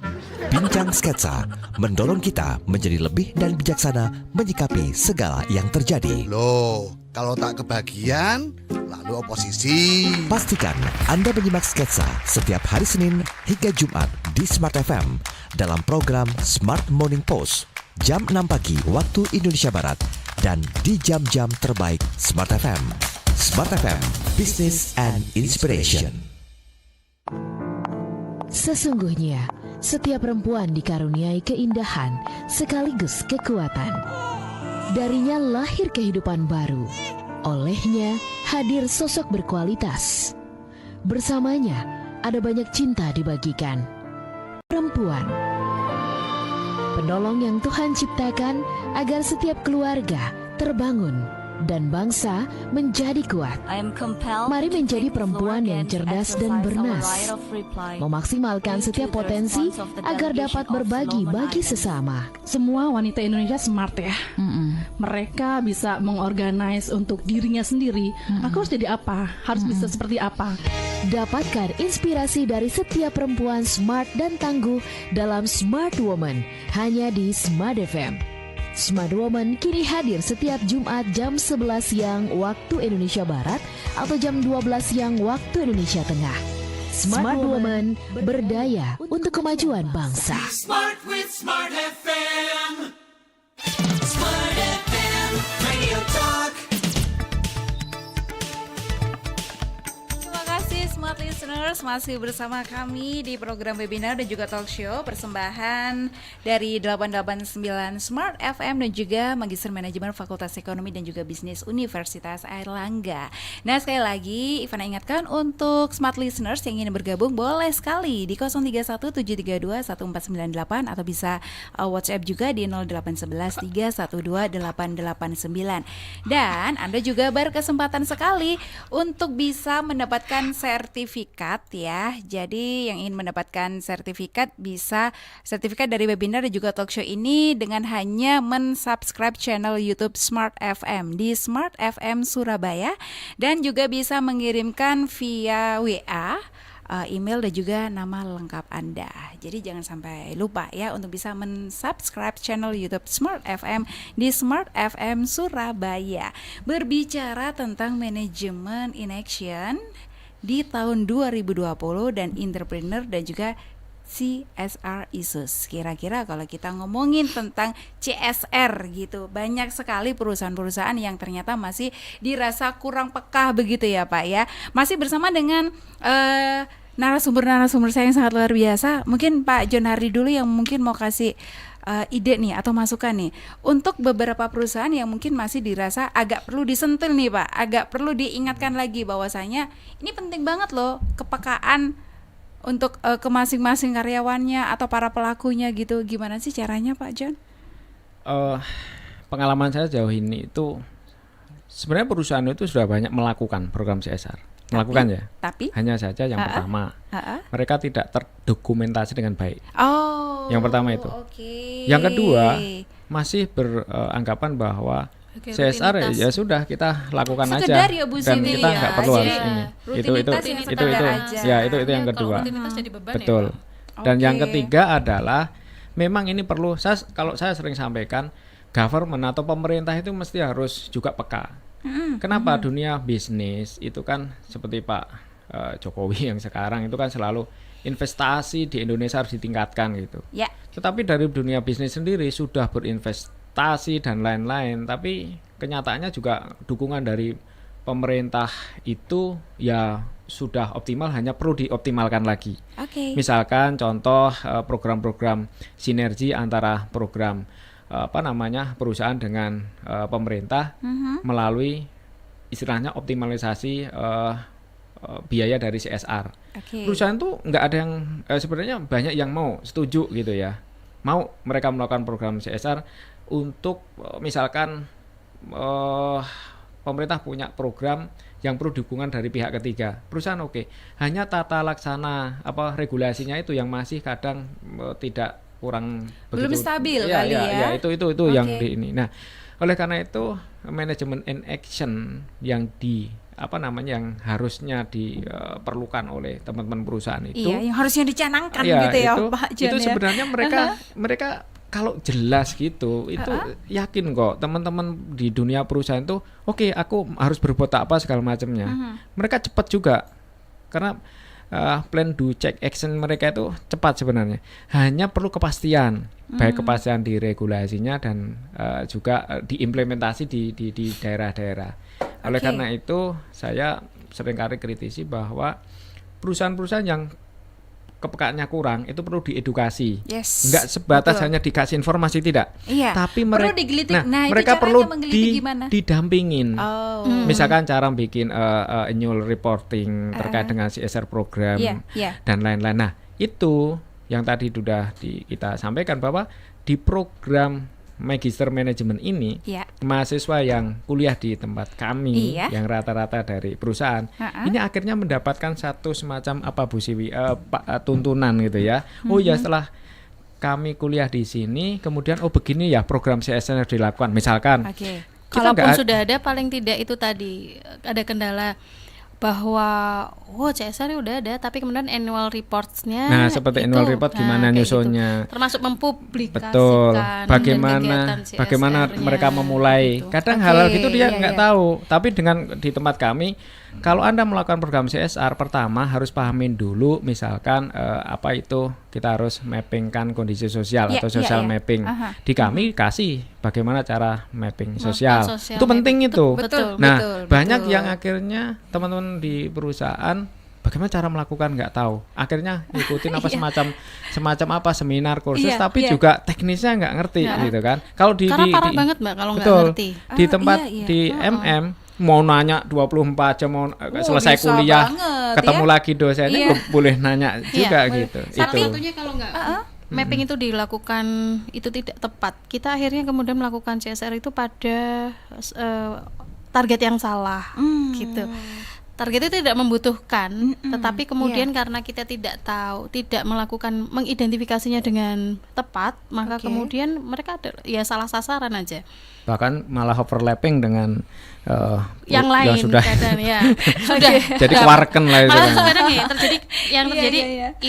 Bincang Sketsa mendorong kita menjadi lebih dan bijaksana menyikapi segala yang terjadi. Loh, kalau tak kebagian, lalu oposisi. Pastikan Anda menyimak Sketsa setiap hari Senin hingga Jumat di Smart FM dalam program Smart Morning Post jam 6 pagi waktu Indonesia Barat dan di jam-jam terbaik Smart FM. Smart FM, Business and Inspiration. Sesungguhnya, setiap perempuan dikaruniai keindahan sekaligus kekuatan. Darinya lahir kehidupan baru. Olehnya hadir sosok berkualitas. Bersamanya ada banyak cinta dibagikan. Perempuan, penolong yang Tuhan ciptakan agar setiap keluarga terbangun dan bangsa menjadi kuat. Mari menjadi perempuan yang cerdas dan bernas, memaksimalkan setiap potensi agar dapat berbagi bagi sesama. Semua wanita Indonesia smart ya. Mereka bisa mengorganize untuk dirinya sendiri. Aku harus jadi apa? Harus bisa seperti apa? Dapatkan inspirasi dari setiap perempuan smart dan tangguh dalam Smart Woman hanya di Smart FM. Smart Woman kini hadir setiap Jumat jam 11 siang waktu Indonesia Barat atau jam 12 siang waktu Indonesia Tengah. Smart Woman berdaya untuk kemajuan bangsa. Smart with Smart FM. Smart FM Radio Talk. Terima kasih Smart Listeners, masih bersama kami di program webinar dan juga talk show persembahan dari 889 Smart FM dan juga Magister Manajemen Fakultas Ekonomi dan juga Bisnis Universitas Airlangga. Nah, sekali lagi Ivana ingatkan untuk Smart Listeners yang ingin bergabung boleh sekali di 0317321498 atau bisa WhatsApp juga di 0811312889. Dan Anda juga berkesempatan sekali untuk bisa mendapatkan sertifikat ya. Jadi yang ingin mendapatkan sertifikat bisa sertifikat dari webinar dan juga talk show ini dengan hanya mensubscribe channel YouTube Smart FM di Smart FM Surabaya dan juga bisa mengirimkan via WA, email dan juga nama lengkap Anda. Jadi jangan sampai lupa ya untuk bisa mensubscribe channel YouTube Smart FM di Smart FM Surabaya. Berbicara tentang manajemen in action di tahun 2020 dan entrepreneur dan juga CSR issues. Kira-kira kalau kita ngomongin tentang CSR gitu, banyak sekali perusahaan-perusahaan yang ternyata masih dirasa kurang peka begitu ya Pak ya. Masih bersama dengan narasumber-narasumber saya yang sangat luar biasa. Mungkin Pak John Hardy dulu yang mungkin mau kasih ide nih atau masukan nih untuk beberapa perusahaan yang mungkin masih dirasa agak perlu disentil nih Pak, agak perlu diingatkan lagi bahwasanya ini penting banget loh kepekaan untuk ke masing-masing karyawannya atau para pelakunya gitu. Gimana sih caranya Pak John? Pengalaman saya jauh ini itu sebenarnya perusahaan itu sudah banyak melakukan program CSR. Tapi hanya saja yang pertama mereka tidak terdokumentasi dengan baik. Yang pertama itu. Yang kedua masih beranggapan bahwa CSR ya sudah kita lakukan sekedar aja ya, Bu dan Siti, kita nggak perlu harus ini. Itu yang kedua. Betul. Dan yang ketiga adalah memang ini perlu kalau saya sering sampaikan government atau pemerintah itu mesti harus juga peka. Kenapa dunia bisnis itu kan seperti Pak Jokowi yang sekarang itu kan selalu investasi di Indonesia harus ditingkatkan gitu. Tetapi dari dunia bisnis sendiri sudah berinvestasi dan lain-lain, tapi kenyataannya juga dukungan dari pemerintah itu ya sudah optimal, hanya perlu dioptimalkan lagi. Misalkan contoh program-program sinergi antara program perusahaan dengan pemerintah melalui istilahnya optimalisasi biaya dari CSR. Perusahaan tuh nggak ada yang sebenarnya banyak yang mau setuju gitu ya, mau mereka melakukan program CSR untuk misalkan pemerintah punya program yang perlu dukungan dari pihak ketiga, perusahaan hanya tata laksana regulasinya itu yang masih kadang tidak kurang belum begitu, stabil kali ya. Itu yang di ini. Nah, oleh karena itu manajemen in action yang yang harusnya diperlukan oleh teman-teman perusahaan itu. Yang harusnya dicanangkan gitu ya Pak John. Itu sebenarnya mereka kalau jelas gitu, itu yakin kok teman-teman di dunia perusahaan itu aku harus berbuat apa segala macamnya. Mereka cepat juga karena plan do check action mereka itu cepat sebenarnya. Hanya perlu kepastian, baik kepastian di regulasinya dan juga diimplementasi di daerah-daerah. Oleh karena itu saya seringkali kritisi bahwa perusahaan-perusahaan yang kepekaannya kurang itu perlu diedukasi. Enggak sebatas hanya dikasih informasi, tidak. Tapi mereka perlu didampingin. Misalkan cara bikin annual reporting terkait dengan CSR program dan lain-lain. Nah, itu yang tadi sudah kita sampaikan bahwa di program Magister Manajemen ini mahasiswa yang kuliah di tempat kami yang rata-rata dari perusahaan ini akhirnya mendapatkan satu semacam Bu Siwi tuntunan gitu ya. Setelah kami kuliah di sini kemudian begini ya program CSR dilakukan misalkan. Kalaupun sudah ada paling tidak itu tadi ada kendala bahwa CSR udah ada tapi kemudian annual reports-nya seperti annual report gimana nyusunnya gitu. Termasuk mempublikasikan bagaimana mereka memulai hal-hal gitu dia nggak tahu. Tapi di tempat kami kalau Anda melakukan program CSR pertama harus pahamin dulu misalkan itu kita harus mappingkan kondisi sosial atau social mapping. Di kami kasih bagaimana cara mapping sosial. Itu penting itu. Banyak yang akhirnya teman-teman di perusahaan bagaimana cara melakukan nggak tahu. Akhirnya ngikutin semacam seminar kursus tapi juga teknisnya nggak ngerti gitu kan. Kalau karena parah banget Mbak kalau nggak ngerti. Di tempat di mau nanya 24 jam mau selesai kuliah ketemu lagi dosennya boleh nanya juga gitu. Salah satunya kalau nggak mapping itu dilakukan itu tidak tepat. Kita akhirnya kemudian melakukan CSR itu pada target yang salah gitu. Target itu tidak membutuhkan, tetapi kemudian karena kita tidak tahu, tidak mengidentifikasinya dengan tepat, maka kemudian mereka salah sasaran aja. Bahkan malah overlapping dengan yang lain sudah jadi kewarken lah itu. Malah sekarang terjadi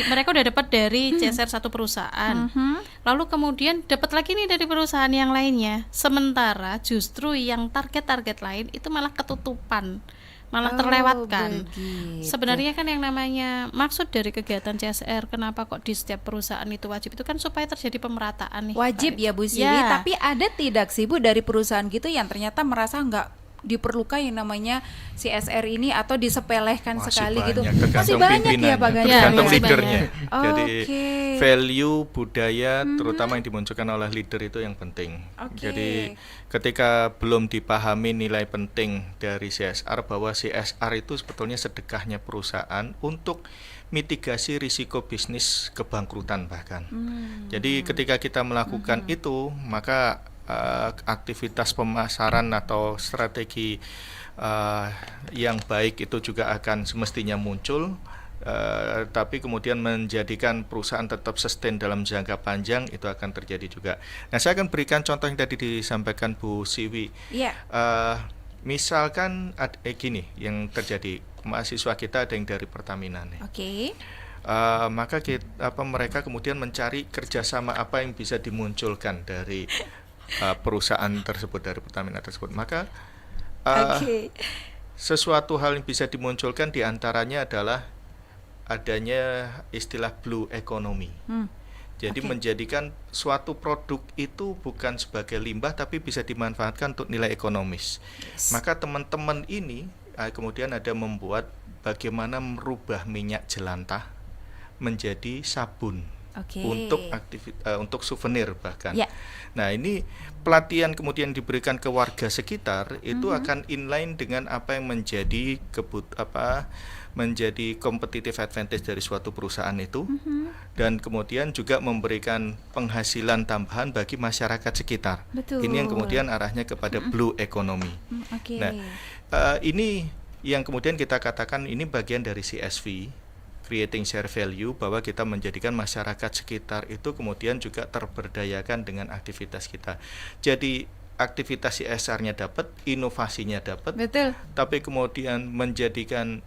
mereka udah dapat dari CSR satu perusahaan, lalu kemudian dapat lagi nih dari perusahaan yang lainnya, sementara justru yang target lain itu malah ketutupan malah terlewatkan. Begitu. Sebenarnya kan yang namanya maksud dari kegiatan CSR, kenapa kok di setiap perusahaan itu wajib, itu kan supaya terjadi pemerataan nih. Wajib Pak. ya Bu Siwi, Ya. tapi ada tidak sih Bu dari perusahaan gitu yang ternyata merasa nggak diperlukan yang namanya CSR ini atau disepelehkan sekali gitu? Masih banyak ya Pak Ganjar. Tergantung ya? leadernya. Jadi Oke. value budaya terutama yang dimunculkan oleh leader itu yang penting. Oke. Jadi ketika belum dipahami nilai penting dari CSR, bahwa CSR itu sebetulnya sedekahnya perusahaan untuk mitigasi risiko bisnis kebangkrutan bahkan. Jadi ketika kita melakukan itu, maka aktivitas pemasaran atau strategi yang baik itu juga akan semestinya muncul, tapi kemudian menjadikan perusahaan tetap sustain dalam jangka panjang itu akan terjadi juga. Nah, saya akan berikan contoh yang tadi disampaikan Bu Siwi. Iya. Misalkan gini yang terjadi, mahasiswa kita ada yang dari Pertamina nih. Oke. Maka mereka kemudian mencari kerjasama apa yang bisa dimunculkan dari perusahaan tersebut, dari Pertamina tersebut. Maka sesuatu hal yang bisa dimunculkan diantaranya adalah adanya istilah blue economy. Jadi menjadikan suatu produk itu bukan sebagai limbah tapi bisa dimanfaatkan untuk nilai ekonomis. Maka teman-teman ini kemudian ada membuat bagaimana merubah minyak jelantah menjadi sabun. Untuk souvenir bahkan. Nah, ini pelatihan kemudian diberikan ke warga sekitar itu akan inline dengan apa yang menjadi menjadi competitive advantage dari suatu perusahaan itu, dan kemudian juga memberikan penghasilan tambahan bagi masyarakat sekitar. Betul. Ini yang kemudian arahnya kepada blue economy. Nah, ini yang kemudian kita katakan ini bagian dari CSV, creating share value, bahwa kita menjadikan masyarakat sekitar itu kemudian juga terberdayakan dengan aktivitas kita. Jadi aktivitas CSR-nya dapat, inovasinya dapat, tapi kemudian menjadikan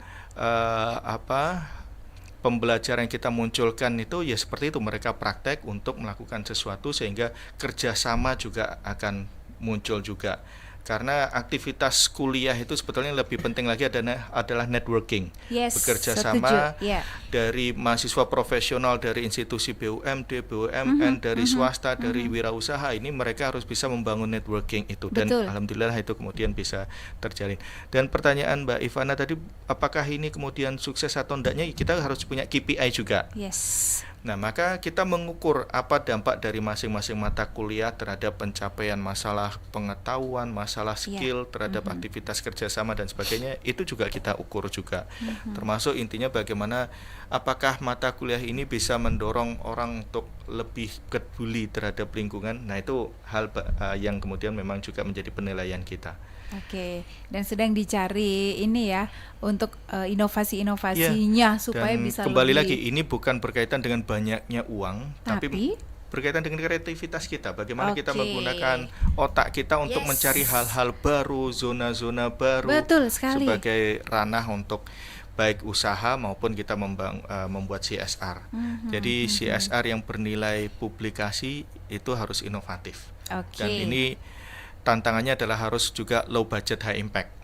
pembelajaran yang kita munculkan itu ya seperti itu, mereka praktek untuk melakukan sesuatu sehingga kerjasama juga akan muncul juga. Karena aktivitas kuliah itu sebetulnya lebih penting lagi adalah networking, bekerja sama dari mahasiswa profesional, dari institusi BUMD, BUMN, dari swasta, dari wirausaha. Ini mereka harus bisa membangun networking itu, dan alhamdulillah itu kemudian bisa terjalin. Dan pertanyaan Mbak Ivana tadi, apakah ini kemudian sukses atau enggaknya, kita harus punya KPI juga. Nah, maka kita mengukur apa dampak dari masing-masing mata kuliah terhadap pencapaian masalah pengetahuan, masalah skill, terhadap aktivitas kerjasama dan sebagainya. Itu juga kita ukur juga. Termasuk intinya bagaimana apakah mata kuliah ini bisa mendorong orang untuk lebih peduli terhadap lingkungan. Nah, itu hal yang kemudian memang juga menjadi penilaian kita. Oke, dan sedang dicari ini ya untuk inovasi-inovasinya supaya bisa kembali lebih. lagi, ini bukan berkaitan dengan banyaknya uang, tapi berkaitan dengan kreativitas kita. Bagaimana kita menggunakan otak kita untuk mencari hal-hal baru, zona-zona baru, sebagai ranah untuk baik usaha maupun kita membuat CSR. Jadi CSR yang bernilai publikasi itu harus inovatif. Dan ini tantangannya adalah harus juga low budget high impact.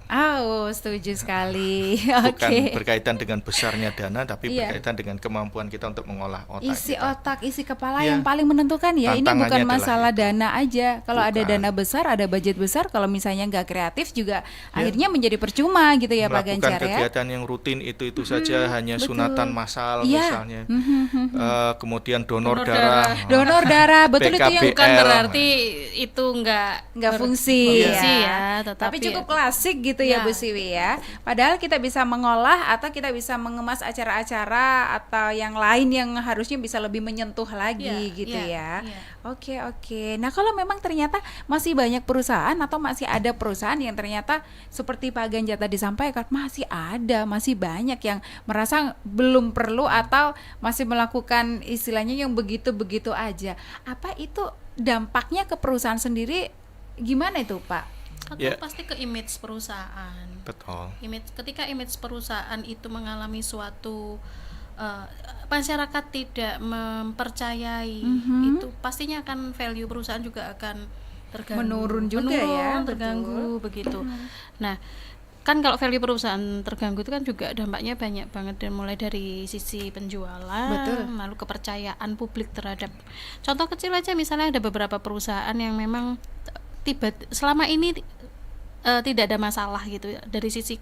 Setuju sekali. Bukan berkaitan dengan besarnya dana, tapi berkaitan dengan kemampuan kita untuk mengolah otak. Isi kepala yang paling menentukan ya. Ini bukan masalah dana aja. Kalau ada dana besar, ada budget besar, kalau misalnya nggak kreatif juga akhirnya menjadi percuma gitu ya Pak Ganjar ya. Melakukan kegiatan yang rutin itu saja, hanya sunatan massal misalnya. Kemudian donor darah. Betul, itu yang bukan berarti itu nggak fungsi ya. Tapi cukup klasik gitu ya Bu Siwi ya. Padahal kita bisa mengolah atau kita bisa mengemas acara-acara atau yang lain yang harusnya bisa lebih menyentuh lagi gitu ya. Oke. Nah, kalau memang ternyata masih banyak perusahaan atau masih ada perusahaan yang ternyata seperti Pak Ganjar tadi sampaikan, masih banyak yang merasa belum perlu atau masih melakukan istilahnya yang begitu-begitu aja. Apa itu dampaknya ke perusahaan sendiri gimana itu Pak? Pasti ke image perusahaan. Betul. Ketika image perusahaan itu mengalami suatu masyarakat tidak mempercayai, itu pastinya akan value perusahaan juga akan terganggu, menurun juga ya, terganggu begitu. Nah, kan kalau value perusahaan terganggu itu kan juga dampaknya banyak banget, dan mulai dari sisi penjualan, Betul. lalu kepercayaan publik terhadap, contoh kecil aja misalnya ada beberapa perusahaan yang memang selama ini tidak ada masalah gitu ya, dari sisi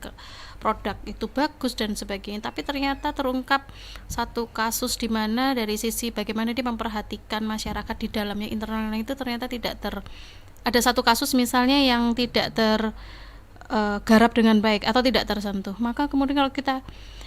produk itu bagus dan sebagainya, tapi ternyata terungkap satu kasus di mana dari sisi bagaimana dia memperhatikan masyarakat di dalamnya, internalnya itu ternyata tidak ada satu kasus misalnya yang tidak garap dengan baik atau tidak tersentuh. Maka kemudian kalau kita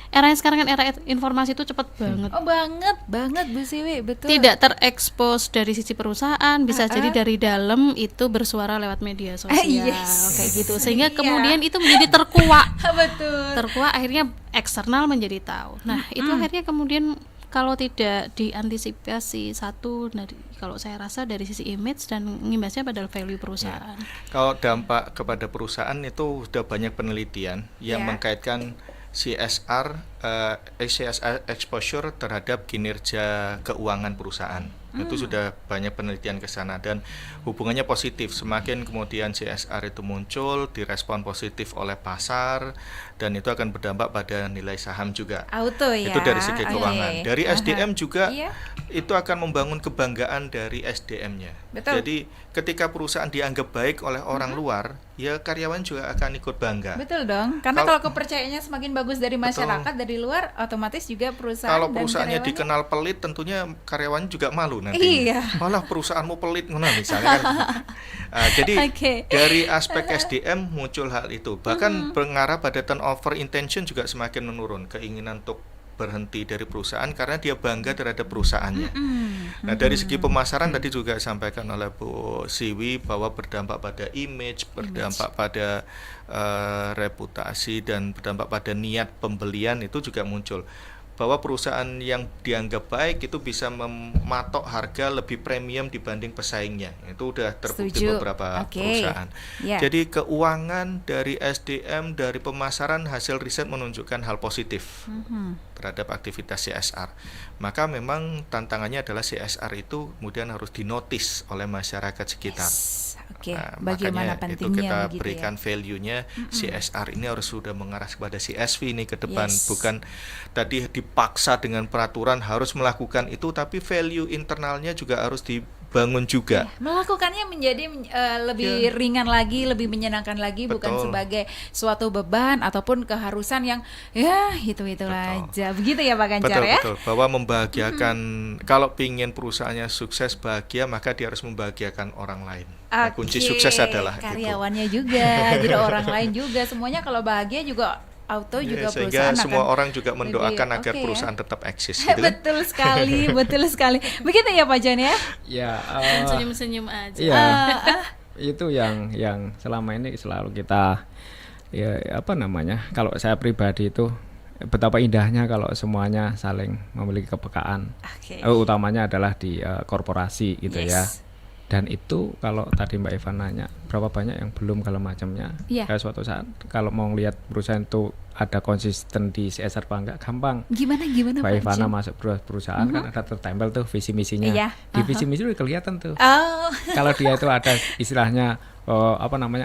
eranya sekarang kan era informasi itu cepat banget. Oh banget Bu Siwi, betul. Tidak terekspos dari sisi perusahaan, bisa jadi dari dalam itu bersuara lewat media sosial kayak gitu. Sehingga kemudian itu menjadi terkuak. Betul. Terkuak, akhirnya eksternal menjadi tahu. Nah, itu akhirnya kemudian kalau tidak diantisipasi kalau saya rasa dari sisi image dan mengimbasnya pada value perusahaan. Kalau dampak kepada perusahaan itu sudah banyak penelitian yang mengkaitkan CSR exposure terhadap kinerja keuangan perusahaan. Itu sudah banyak penelitian ke sana dan hubungannya positif. Semakin kemudian CSR itu muncul, direspon positif oleh pasar, dan itu akan berdampak pada nilai saham juga. Auto ya. Itu dari segi keuangan. Dari SDM juga Iya. itu akan membangun kebanggaan dari SDM-nya. Betul. Jadi ketika perusahaan dianggap baik oleh orang luar, ya karyawan juga akan ikut bangga. Betul dong. Karena kalau kepercayaannya semakin bagus dari masyarakat, dari luar, otomatis juga perusahaan Kalau dan perusahaannya karyawannya dikenal pelit, tentunya karyawan juga malu nanti. Iya. Malah perusahaanmu pelit, misalnya kan. Jadi dari aspek SDM muncul hal itu. Bahkan mengarah pada turnover intention juga semakin menurun, keinginan untuk berhenti dari perusahaan karena dia bangga terhadap perusahaannya. Nah, dari segi pemasaran tadi juga disampaikan oleh Bu Siwi bahwa berdampak pada image, berdampak pada reputasi, dan berdampak pada niat pembelian itu juga muncul. Bahwa perusahaan yang dianggap baik itu bisa mematok harga lebih premium dibanding pesaingnya. Itu udah terbukti beberapa perusahaan. Jadi keuangan dari SDM, dari pemasaran, hasil riset menunjukkan hal positif terhadap aktivitas CSR. Maka memang tantangannya adalah CSR itu kemudian harus dinotis oleh masyarakat sekitar. Bagaimana makanya itu pentingnya kita begitu berikan value-nya. CSR ini harus sudah mengarah kepada CSV ini ke depan, bukan tadi dipaksa dengan peraturan harus melakukan itu, tapi value internalnya juga harus dibangun juga. Melakukannya menjadi lebih ringan lagi, lebih menyenangkan lagi, bukan sebagai suatu beban ataupun keharusan yang itu aja. Begitu ya Pak Ganjar ya? Betul, bahwa membahagiakan, kalau ingin perusahaannya sukses, bahagia, maka dia harus membahagiakan orang lain. Nah, kunci sukses adalah karyawannya juga, jadi orang lain juga, semuanya kalau bahagia juga auto juga sehingga perusahaan semua akan orang juga mendoakan agar perusahaan tetap eksis. Gitu kan? Betul sekali, betul sekali. Begitu ya Pak Jan ya? Ya, senyum-senyum aja. Iya. Itu yang selama ini selalu kita kalau saya pribadi itu betapa indahnya kalau semuanya saling memiliki kepekaan. Utamanya adalah di korporasi gitu ya. Dan itu kalau tadi Mbak Ivan nanya berapa banyak yang belum kalau macamnya, suatu saat kalau mau lihat perusahaan itu ada konsisten di CSR apa enggak, gampang. Gimana Mbak Ivana masuk perusahaan kan ada tertempel tuh visi misinya. Di visi misi udah kelihatan tuh. Kalau dia itu ada istilahnya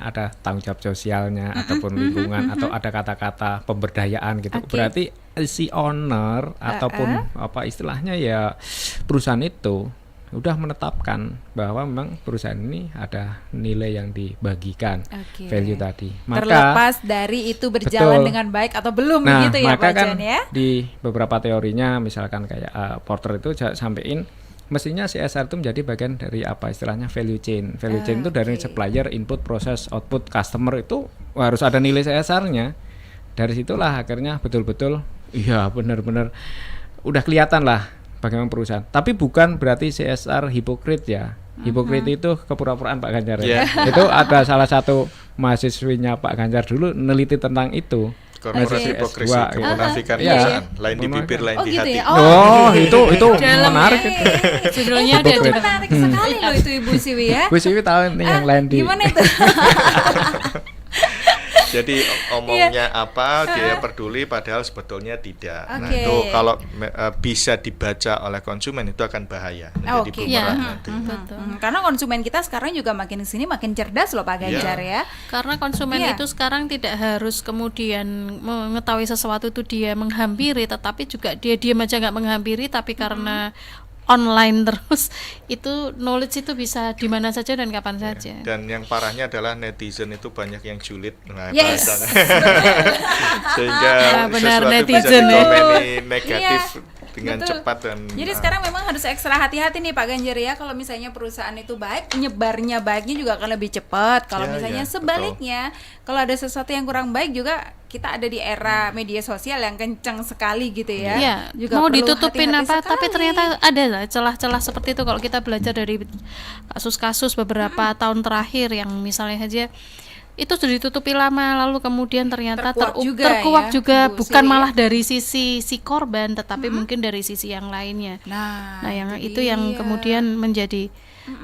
ada tanggung jawab sosialnya ataupun lingkungan atau ada kata-kata pemberdayaan gitu. Berarti si owner ataupun istilahnya ya perusahaan itu udah menetapkan bahwa memang perusahaan ini ada nilai yang dibagikan, value tadi. Maka, terlepas dari itu berjalan dengan baik atau belum, gitu ya Pak Jan ya. Di beberapa teorinya misalkan kayak Porter itu sampaikan mestinya CSR itu menjadi bagian dari istilahnya value chain. Value chain itu dari supplier, input, proses, output, customer itu harus ada nilai CSR-nya. Dari situlah akhirnya betul-betul benar-benar udah kelihatan lah bagaimana perusahaan. Tapi bukan berarti CSR hipokrit ya. Hipokrit itu kepura-puraan Pak Ganjar ya. Itu ada salah satu mahasiswinya Pak Ganjar dulu neliti tentang itu. Korporasi hipokrisi, kemunafikan perusahaan, lain di bibir, lain di hati. Itu menarik itu. Judulnya itu menarik sekali loh itu Ibu Siwi ya. Bu Siwi tahu nih yang lain di. Gimana itu? Jadi omongnya apa dia peduli padahal sebetulnya tidak. Nah itu kalau bisa dibaca oleh konsumen itu akan bahaya menjadi bumerang nanti. Karena konsumen kita sekarang juga makin kesini makin cerdas loh Pak Ganjar ya. Karena konsumen itu sekarang tidak harus kemudian mengetahui sesuatu itu dia menghampiri, tetapi juga dia diam aja nggak menghampiri, tapi karena online terus itu knowledge itu bisa di mana saja dan kapan saja. Dan yang parahnya adalah netizen itu banyak yang julid, benar sehingga sesuatu netizen bisa dikomeni negatif dengan cepat dan. Jadi sekarang memang harus ekstra hati-hati nih Pak Ganjar ya, kalau misalnya perusahaan itu baik, nyebarnya baiknya juga akan lebih cepat. Kalau misalnya sebaliknya, kalau ada sesuatu yang kurang baik juga, kita ada di era media sosial yang kencang sekali gitu ya. Iya, juga mau perlu ditutupin hati-hati apa, sekali. tapi ternyata ada lah celah-celah seperti itu kalau kita belajar dari kasus-kasus beberapa tahun terakhir yang misalnya saja itu sudah ditutupi lama, lalu kemudian ternyata terkuak juga bukan malah dari sisi si korban, tetapi mungkin dari sisi yang lainnya. Nah yang itu yang kemudian menjadi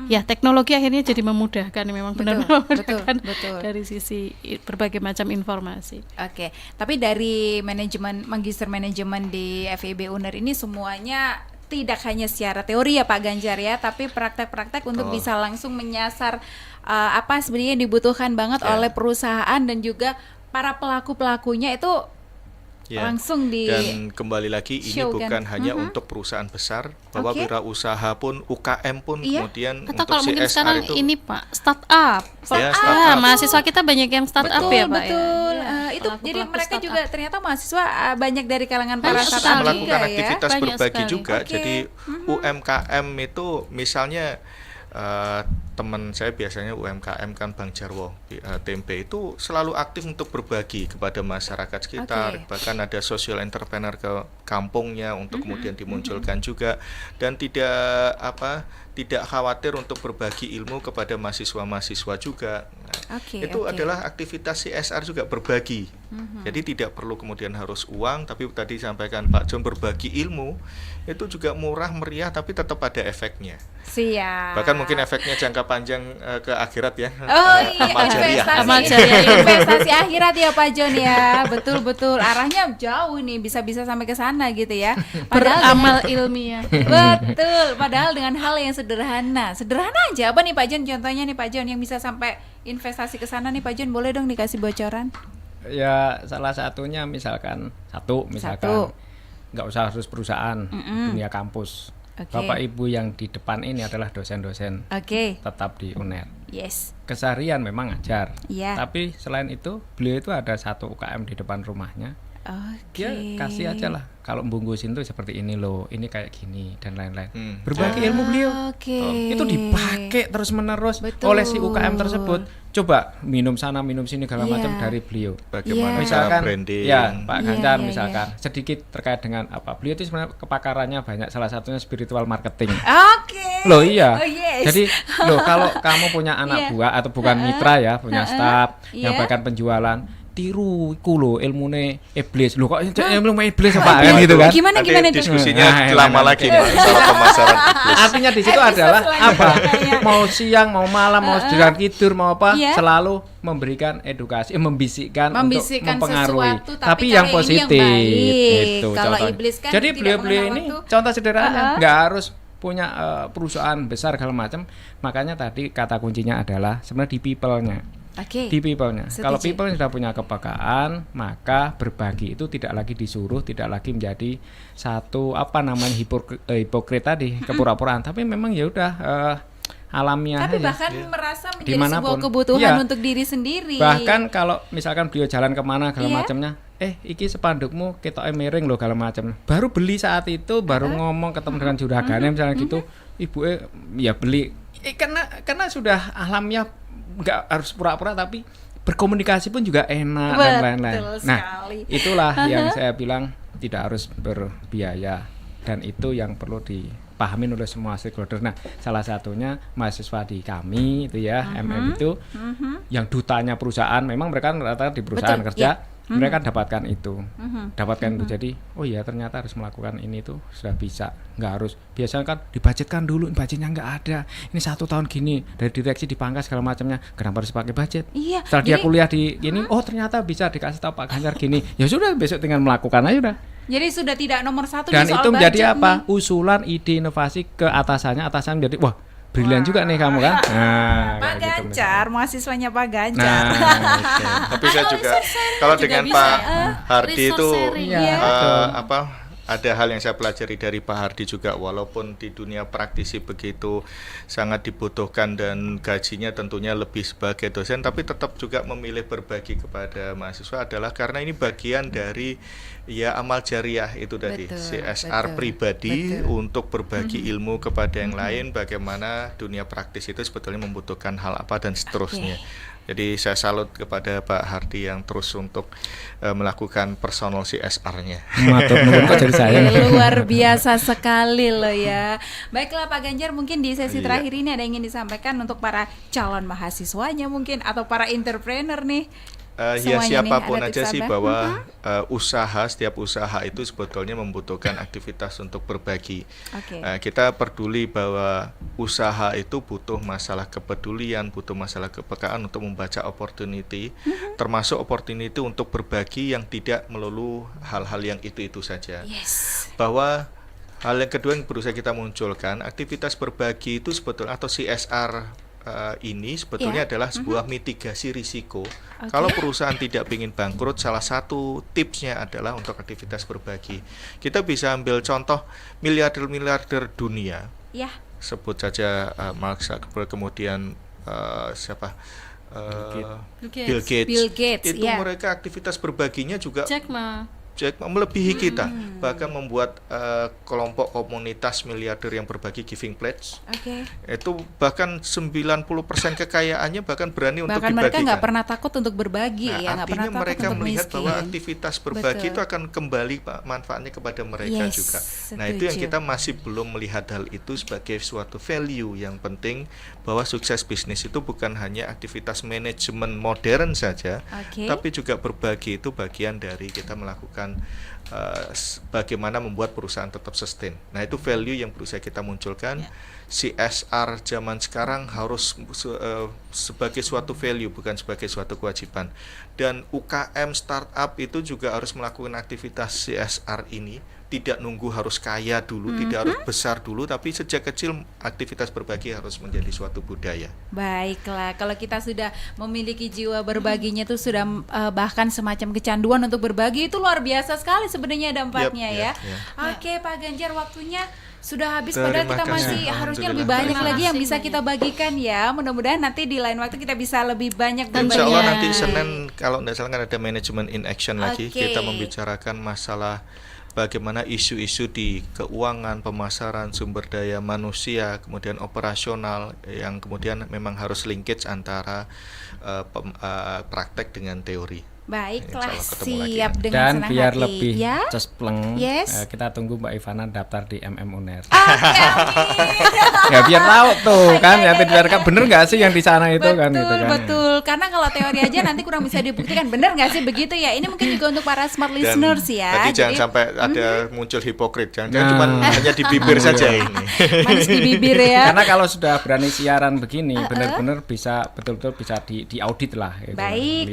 ya teknologi akhirnya jadi memudahkan, memang benar-benar memudahkan dari sisi berbagai macam informasi. Oke, tapi dari magister manajemen di FEB UNER ini semuanya tidak hanya secara teori ya Pak Ganjar ya, tapi praktek-praktek untuk bisa langsung menyasar apa sebenarnya yang dibutuhkan banget oleh perusahaan dan juga para pelaku-pelakunya itu langsung di. Dan kembali lagi ini bukan hanya untuk perusahaan besar, bahwa wirausaha pun, UKM pun, kemudian atau untuk kalau mungkin CSR sekarang itu ini Pak startup. Mahasiswa kita banyak yang startup ya Pak. Betul. Itu jadi mereka juga ternyata mahasiswa banyak dari kalangan para startup melakukan juga aktivitas ya. berbagi juga. Jadi UMKM itu misalnya teman saya biasanya UMKM kan Bang Jarwo Tempe itu selalu aktif untuk berbagi kepada masyarakat sekitar, bahkan ada social entrepreneur ke kampungnya untuk kemudian dimunculkan juga, dan tidak khawatir untuk berbagi ilmu kepada mahasiswa-mahasiswa juga. Nah, itu adalah aktivitas CSR juga, berbagi. Jadi tidak perlu kemudian harus uang, tapi tadi sampaikan Pak John, berbagi ilmu itu juga murah meriah tapi tetap ada efeknya. Siap. Bahkan mungkin efeknya jangka panjang ke akhirat ya. Oh iya, investasi akhirat ya Pak John ya. Betul arahnya jauh nih, bisa sampai ke sana gitu ya. Beramal ilmiah. Betul, padahal dengan hal yang sederhana aja. Apa nih Pak John contohnya nih Pak John yang bisa sampai investasi ke sana nih Pak John, boleh dong dikasih bocoran? Ya salah satunya misalkan nggak usah harus perusahaan, dunia kampus. Bapak Ibu yang di depan ini adalah dosen-dosen tetap di UNER. Keseharian memang ngajar, tapi selain itu beliau itu ada satu UKM di depan rumahnya. Dia kasih aja lah, kalau bungkusin tuh seperti ini loh, ini kayak gini dan lain-lain. Berbagi ilmu beliau itu dipakai terus menerus oleh si UKM tersebut. Coba minum sana minum sini segala macam dari beliau. Bagaimana misalkan branding? Ya Pak Ganjar misalkan sedikit terkait dengan apa, beliau itu sebenarnya kepakarannya banyak, salah satunya spiritual marketing. Loh iya. Jadi loh kalau kamu punya anak buah atau bukan mitra ya, punya staf yang bahkan penjualan, tiru iku lho ilmune iblis. Lho kok ilmu iblis apa kan gitu kan. Gimana itu? Diskusinya lama lagi soal pemasaran iblis. Artinya di situ adalah apa? Mau siang, mau malam, mau jalan tidur, mau apa, selalu memberikan edukasi, membisikkan untuk mempengaruhi. Tapi yang positif itu contohnya. Kan jadi beliau-beliau ini contoh sederhana, nggak harus punya perusahaan besar segala macam. Makanya tadi kata kuncinya adalah sebenarnya di people-nya. Di people-nya. Kalau people sudah punya kepekaan, maka berbagi itu tidak lagi disuruh, tidak lagi menjadi satu hipokrit tadi, kepura-puraan. Tapi memang ya udah alamiah. Tapi bahkan merasa menjadi sebuah kebutuhan untuk diri sendiri. Bahkan kalau misalkan beliau jalan kemana segala macamnya, iki sepandukmu ketoknya miring loh segala macam. Baru beli saat itu, baru ngomong ketemu dengan juragannya misalnya gitu, ibu ya beli. Karena sudah alamiah, nggak harus pura-pura, tapi berkomunikasi pun juga enak dan lain-lain. Nah, itulah yang saya bilang tidak harus berbiaya, dan itu yang perlu dipahami oleh semua stakeholder. Nah, salah satunya mahasiswa di kami itu ya, MM itu yang dutanya perusahaan, memang mereka rata-rata di perusahaan kerja, mereka dapatkan itu, jadi oh iya ternyata harus melakukan ini tuh sudah bisa, nggak harus biasanya kan dibudgetkan dulu, budgetnya nggak ada, ini 1 tahun gini dari direksi dipangkas segala macamnya, kenapa harus pakai budget? Iya. Setelah dia kuliah di ini, oh ternyata bisa dikasih tahu Pak Ganjar gini, ya sudah besok tinggal melakukan aja udah. Jadi sudah tidak nomor 1 Dan di soal itu menjadi budget apa? nih. Usulan ide inovasi ke atasannya menjadi wah brilian juga nih kamu kan. Nah, Pak kayak gitu Ganjar, mahasiswanya Pak Ganjar. Nah, Tapi saya juga kalau dengan Pak Hardi itu ada hal yang saya pelajari dari Pak Hardi juga, walaupun di dunia praktisi begitu sangat dibutuhkan dan gajinya tentunya lebih sebagai dosen, tapi tetap juga memilih berbagi kepada mahasiswa adalah karena ini bagian dari ya amal jariah itu tadi, CSR pribadi untuk berbagi ilmu kepada yang lain, bagaimana dunia praktis itu sebetulnya membutuhkan hal apa dan seterusnya. Jadi saya salut kepada Pak Hardi yang terus untuk melakukan personal CSR-nya. Luar biasa sekali loh ya. Baiklah Pak Ganjar, mungkin di sesi terakhir ini ada yang ingin disampaikan untuk para calon mahasiswanya mungkin atau para entrepreneur nih. Ya siapapun aja sih bahwa setiap usaha itu sebetulnya membutuhkan aktivitas untuk berbagi. Kita peduli bahwa usaha itu butuh masalah kepedulian, butuh masalah kepekaan untuk membaca opportunity, termasuk opportunity untuk berbagi yang tidak melulu hal-hal yang itu-itu saja. Bahwa hal yang kedua yang berusaha kita munculkan, aktivitas berbagi itu sebetulnya atau CSR ini sebetulnya adalah sebuah mitigasi risiko. Kalau perusahaan tidak ingin bangkrut, salah satu tipsnya adalah untuk aktivitas berbagi. Kita bisa ambil contoh miliarder dunia. Sebut saja Mark Zuckerberg, kemudian siapa? Bill Gates. Itu mereka aktivitas berbaginya juga melebihi kita, bahkan membuat kelompok komunitas miliarder yang berbagi giving pledge. Itu bahkan 90% kekayaannya bahkan berani untuk dibagikan. Mereka nggak pernah takut untuk berbagi, artinya mereka melihat bahwa aktivitas berbagi itu akan kembali manfaatnya kepada mereka juga. Nah, itu yang kita masih belum melihat hal itu sebagai suatu value yang penting, bahwa sukses bisnis itu bukan hanya aktivitas manajemen modern saja, tapi juga berbagi itu bagian dari kita melakukan bagaimana membuat perusahaan tetap sustain. Nah, itu value yang berusaha kita munculkan. CSR zaman sekarang harus sebagai suatu value, bukan sebagai suatu kewajiban. Dan UKM startup itu juga harus melakukan aktivitas CSR ini, tidak nunggu harus kaya dulu, tidak harus besar dulu, tapi sejak kecil aktivitas berbagi harus menjadi suatu budaya. Baiklah, kalau kita sudah memiliki jiwa berbaginya itu sudah bahkan semacam kecanduan untuk berbagi, itu luar biasa sekali sebenarnya dampaknya ya. Oke Pak Ganjar, waktunya sudah habis, padahal kita masih harusnya lebih banyak lagi yang bisa kita bagikan ya. Mudah-mudahan nanti di lain waktu kita bisa lebih banyak berbagi. Insya Allah nanti Senin kalau tidak salah kan ada Management in Action lagi. Kita membicarakan masalah bagaimana isu-isu di keuangan, pemasaran, sumber daya manusia, kemudian operasional, yang kemudian memang harus linkage antara praktek dengan teori. Baiklah, siap dengan senang hati. Dan biar lebih cespleng, kita tunggu Mbak Ivana daftar di MM UNER. Ya biar tahu tuh kan, ya tidak bener nggak sih yang di sana itu kan? Betul. Karena kalau teori aja nanti kurang bisa dibuktikan, bener nggak sih begitu ya? Ini mungkin juga untuk para smart listeners ya. Jadi jangan sampai ada muncul hipokrit, jangan cuma hanya di bibir saja ini. Manis di bibir ya. Karena kalau sudah berani siaran begini, benar-benar bisa betul-betul bisa diaudit lah. Gitu.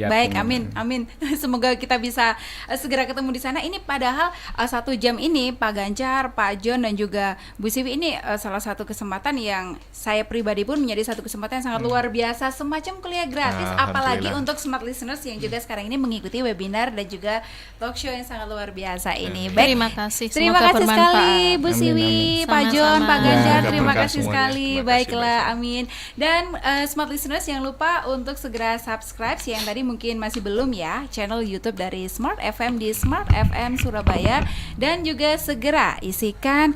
Baik, amin. Semoga kita bisa segera ketemu di sana. Ini padahal 1 jam ini Pak Ganjar, Pak John dan juga Bu Siwi, ini salah satu kesempatan yang saya pribadi pun menjadi satu kesempatan yang sangat luar biasa, semacam kuliah gratis, apalagi untuk smart listeners yang juga sekarang ini mengikuti webinar dan juga talk show yang sangat luar biasa ini. Baik, terima kasih sekali Bu Siwi, Pak John, Pak Ganjar, terima kasih sekali. Baiklah, amin. Dan smart listeners jangan lupa untuk segera subscribe yang tadi mungkin masih belum ya, channel YouTube dari Smart FM di Smart FM Surabaya, dan juga segera isikan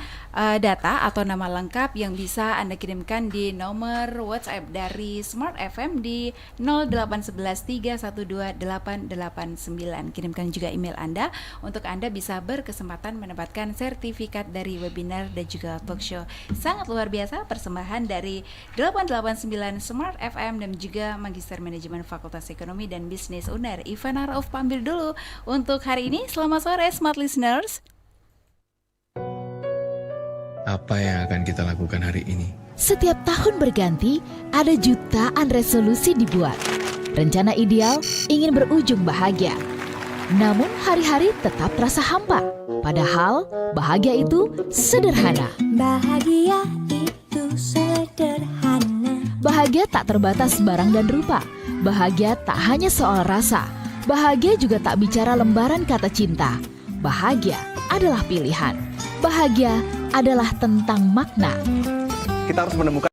data atau nama lengkap yang bisa bisa Anda kirimkan di nomor WhatsApp dari Smart FM di 08113128889. Kirimkan juga email Anda untuk Anda bisa berkesempatan mendapatkan sertifikat dari webinar dan juga talk show. Sangat luar biasa persembahan dari 889 Smart FM dan juga Magister Manajemen Fakultas Ekonomi dan Bisnis UNER. Ivana Rauf pambil dulu untuk hari ini. Selamat sore Smart Listeners. Apa yang akan kita lakukan hari ini? Setiap tahun berganti, ada jutaan resolusi dibuat. Rencana ideal ingin berujung bahagia. Namun hari-hari tetap terasa hampa. Padahal bahagia itu sederhana. Bahagia itu sederhana. Bahagia tak terbatas barang dan rupa. Bahagia tak hanya soal rasa. Bahagia juga tak bicara lembaran kata cinta. Bahagia adalah pilihan. Bahagia adalah tentang makna. Kita harus menemukan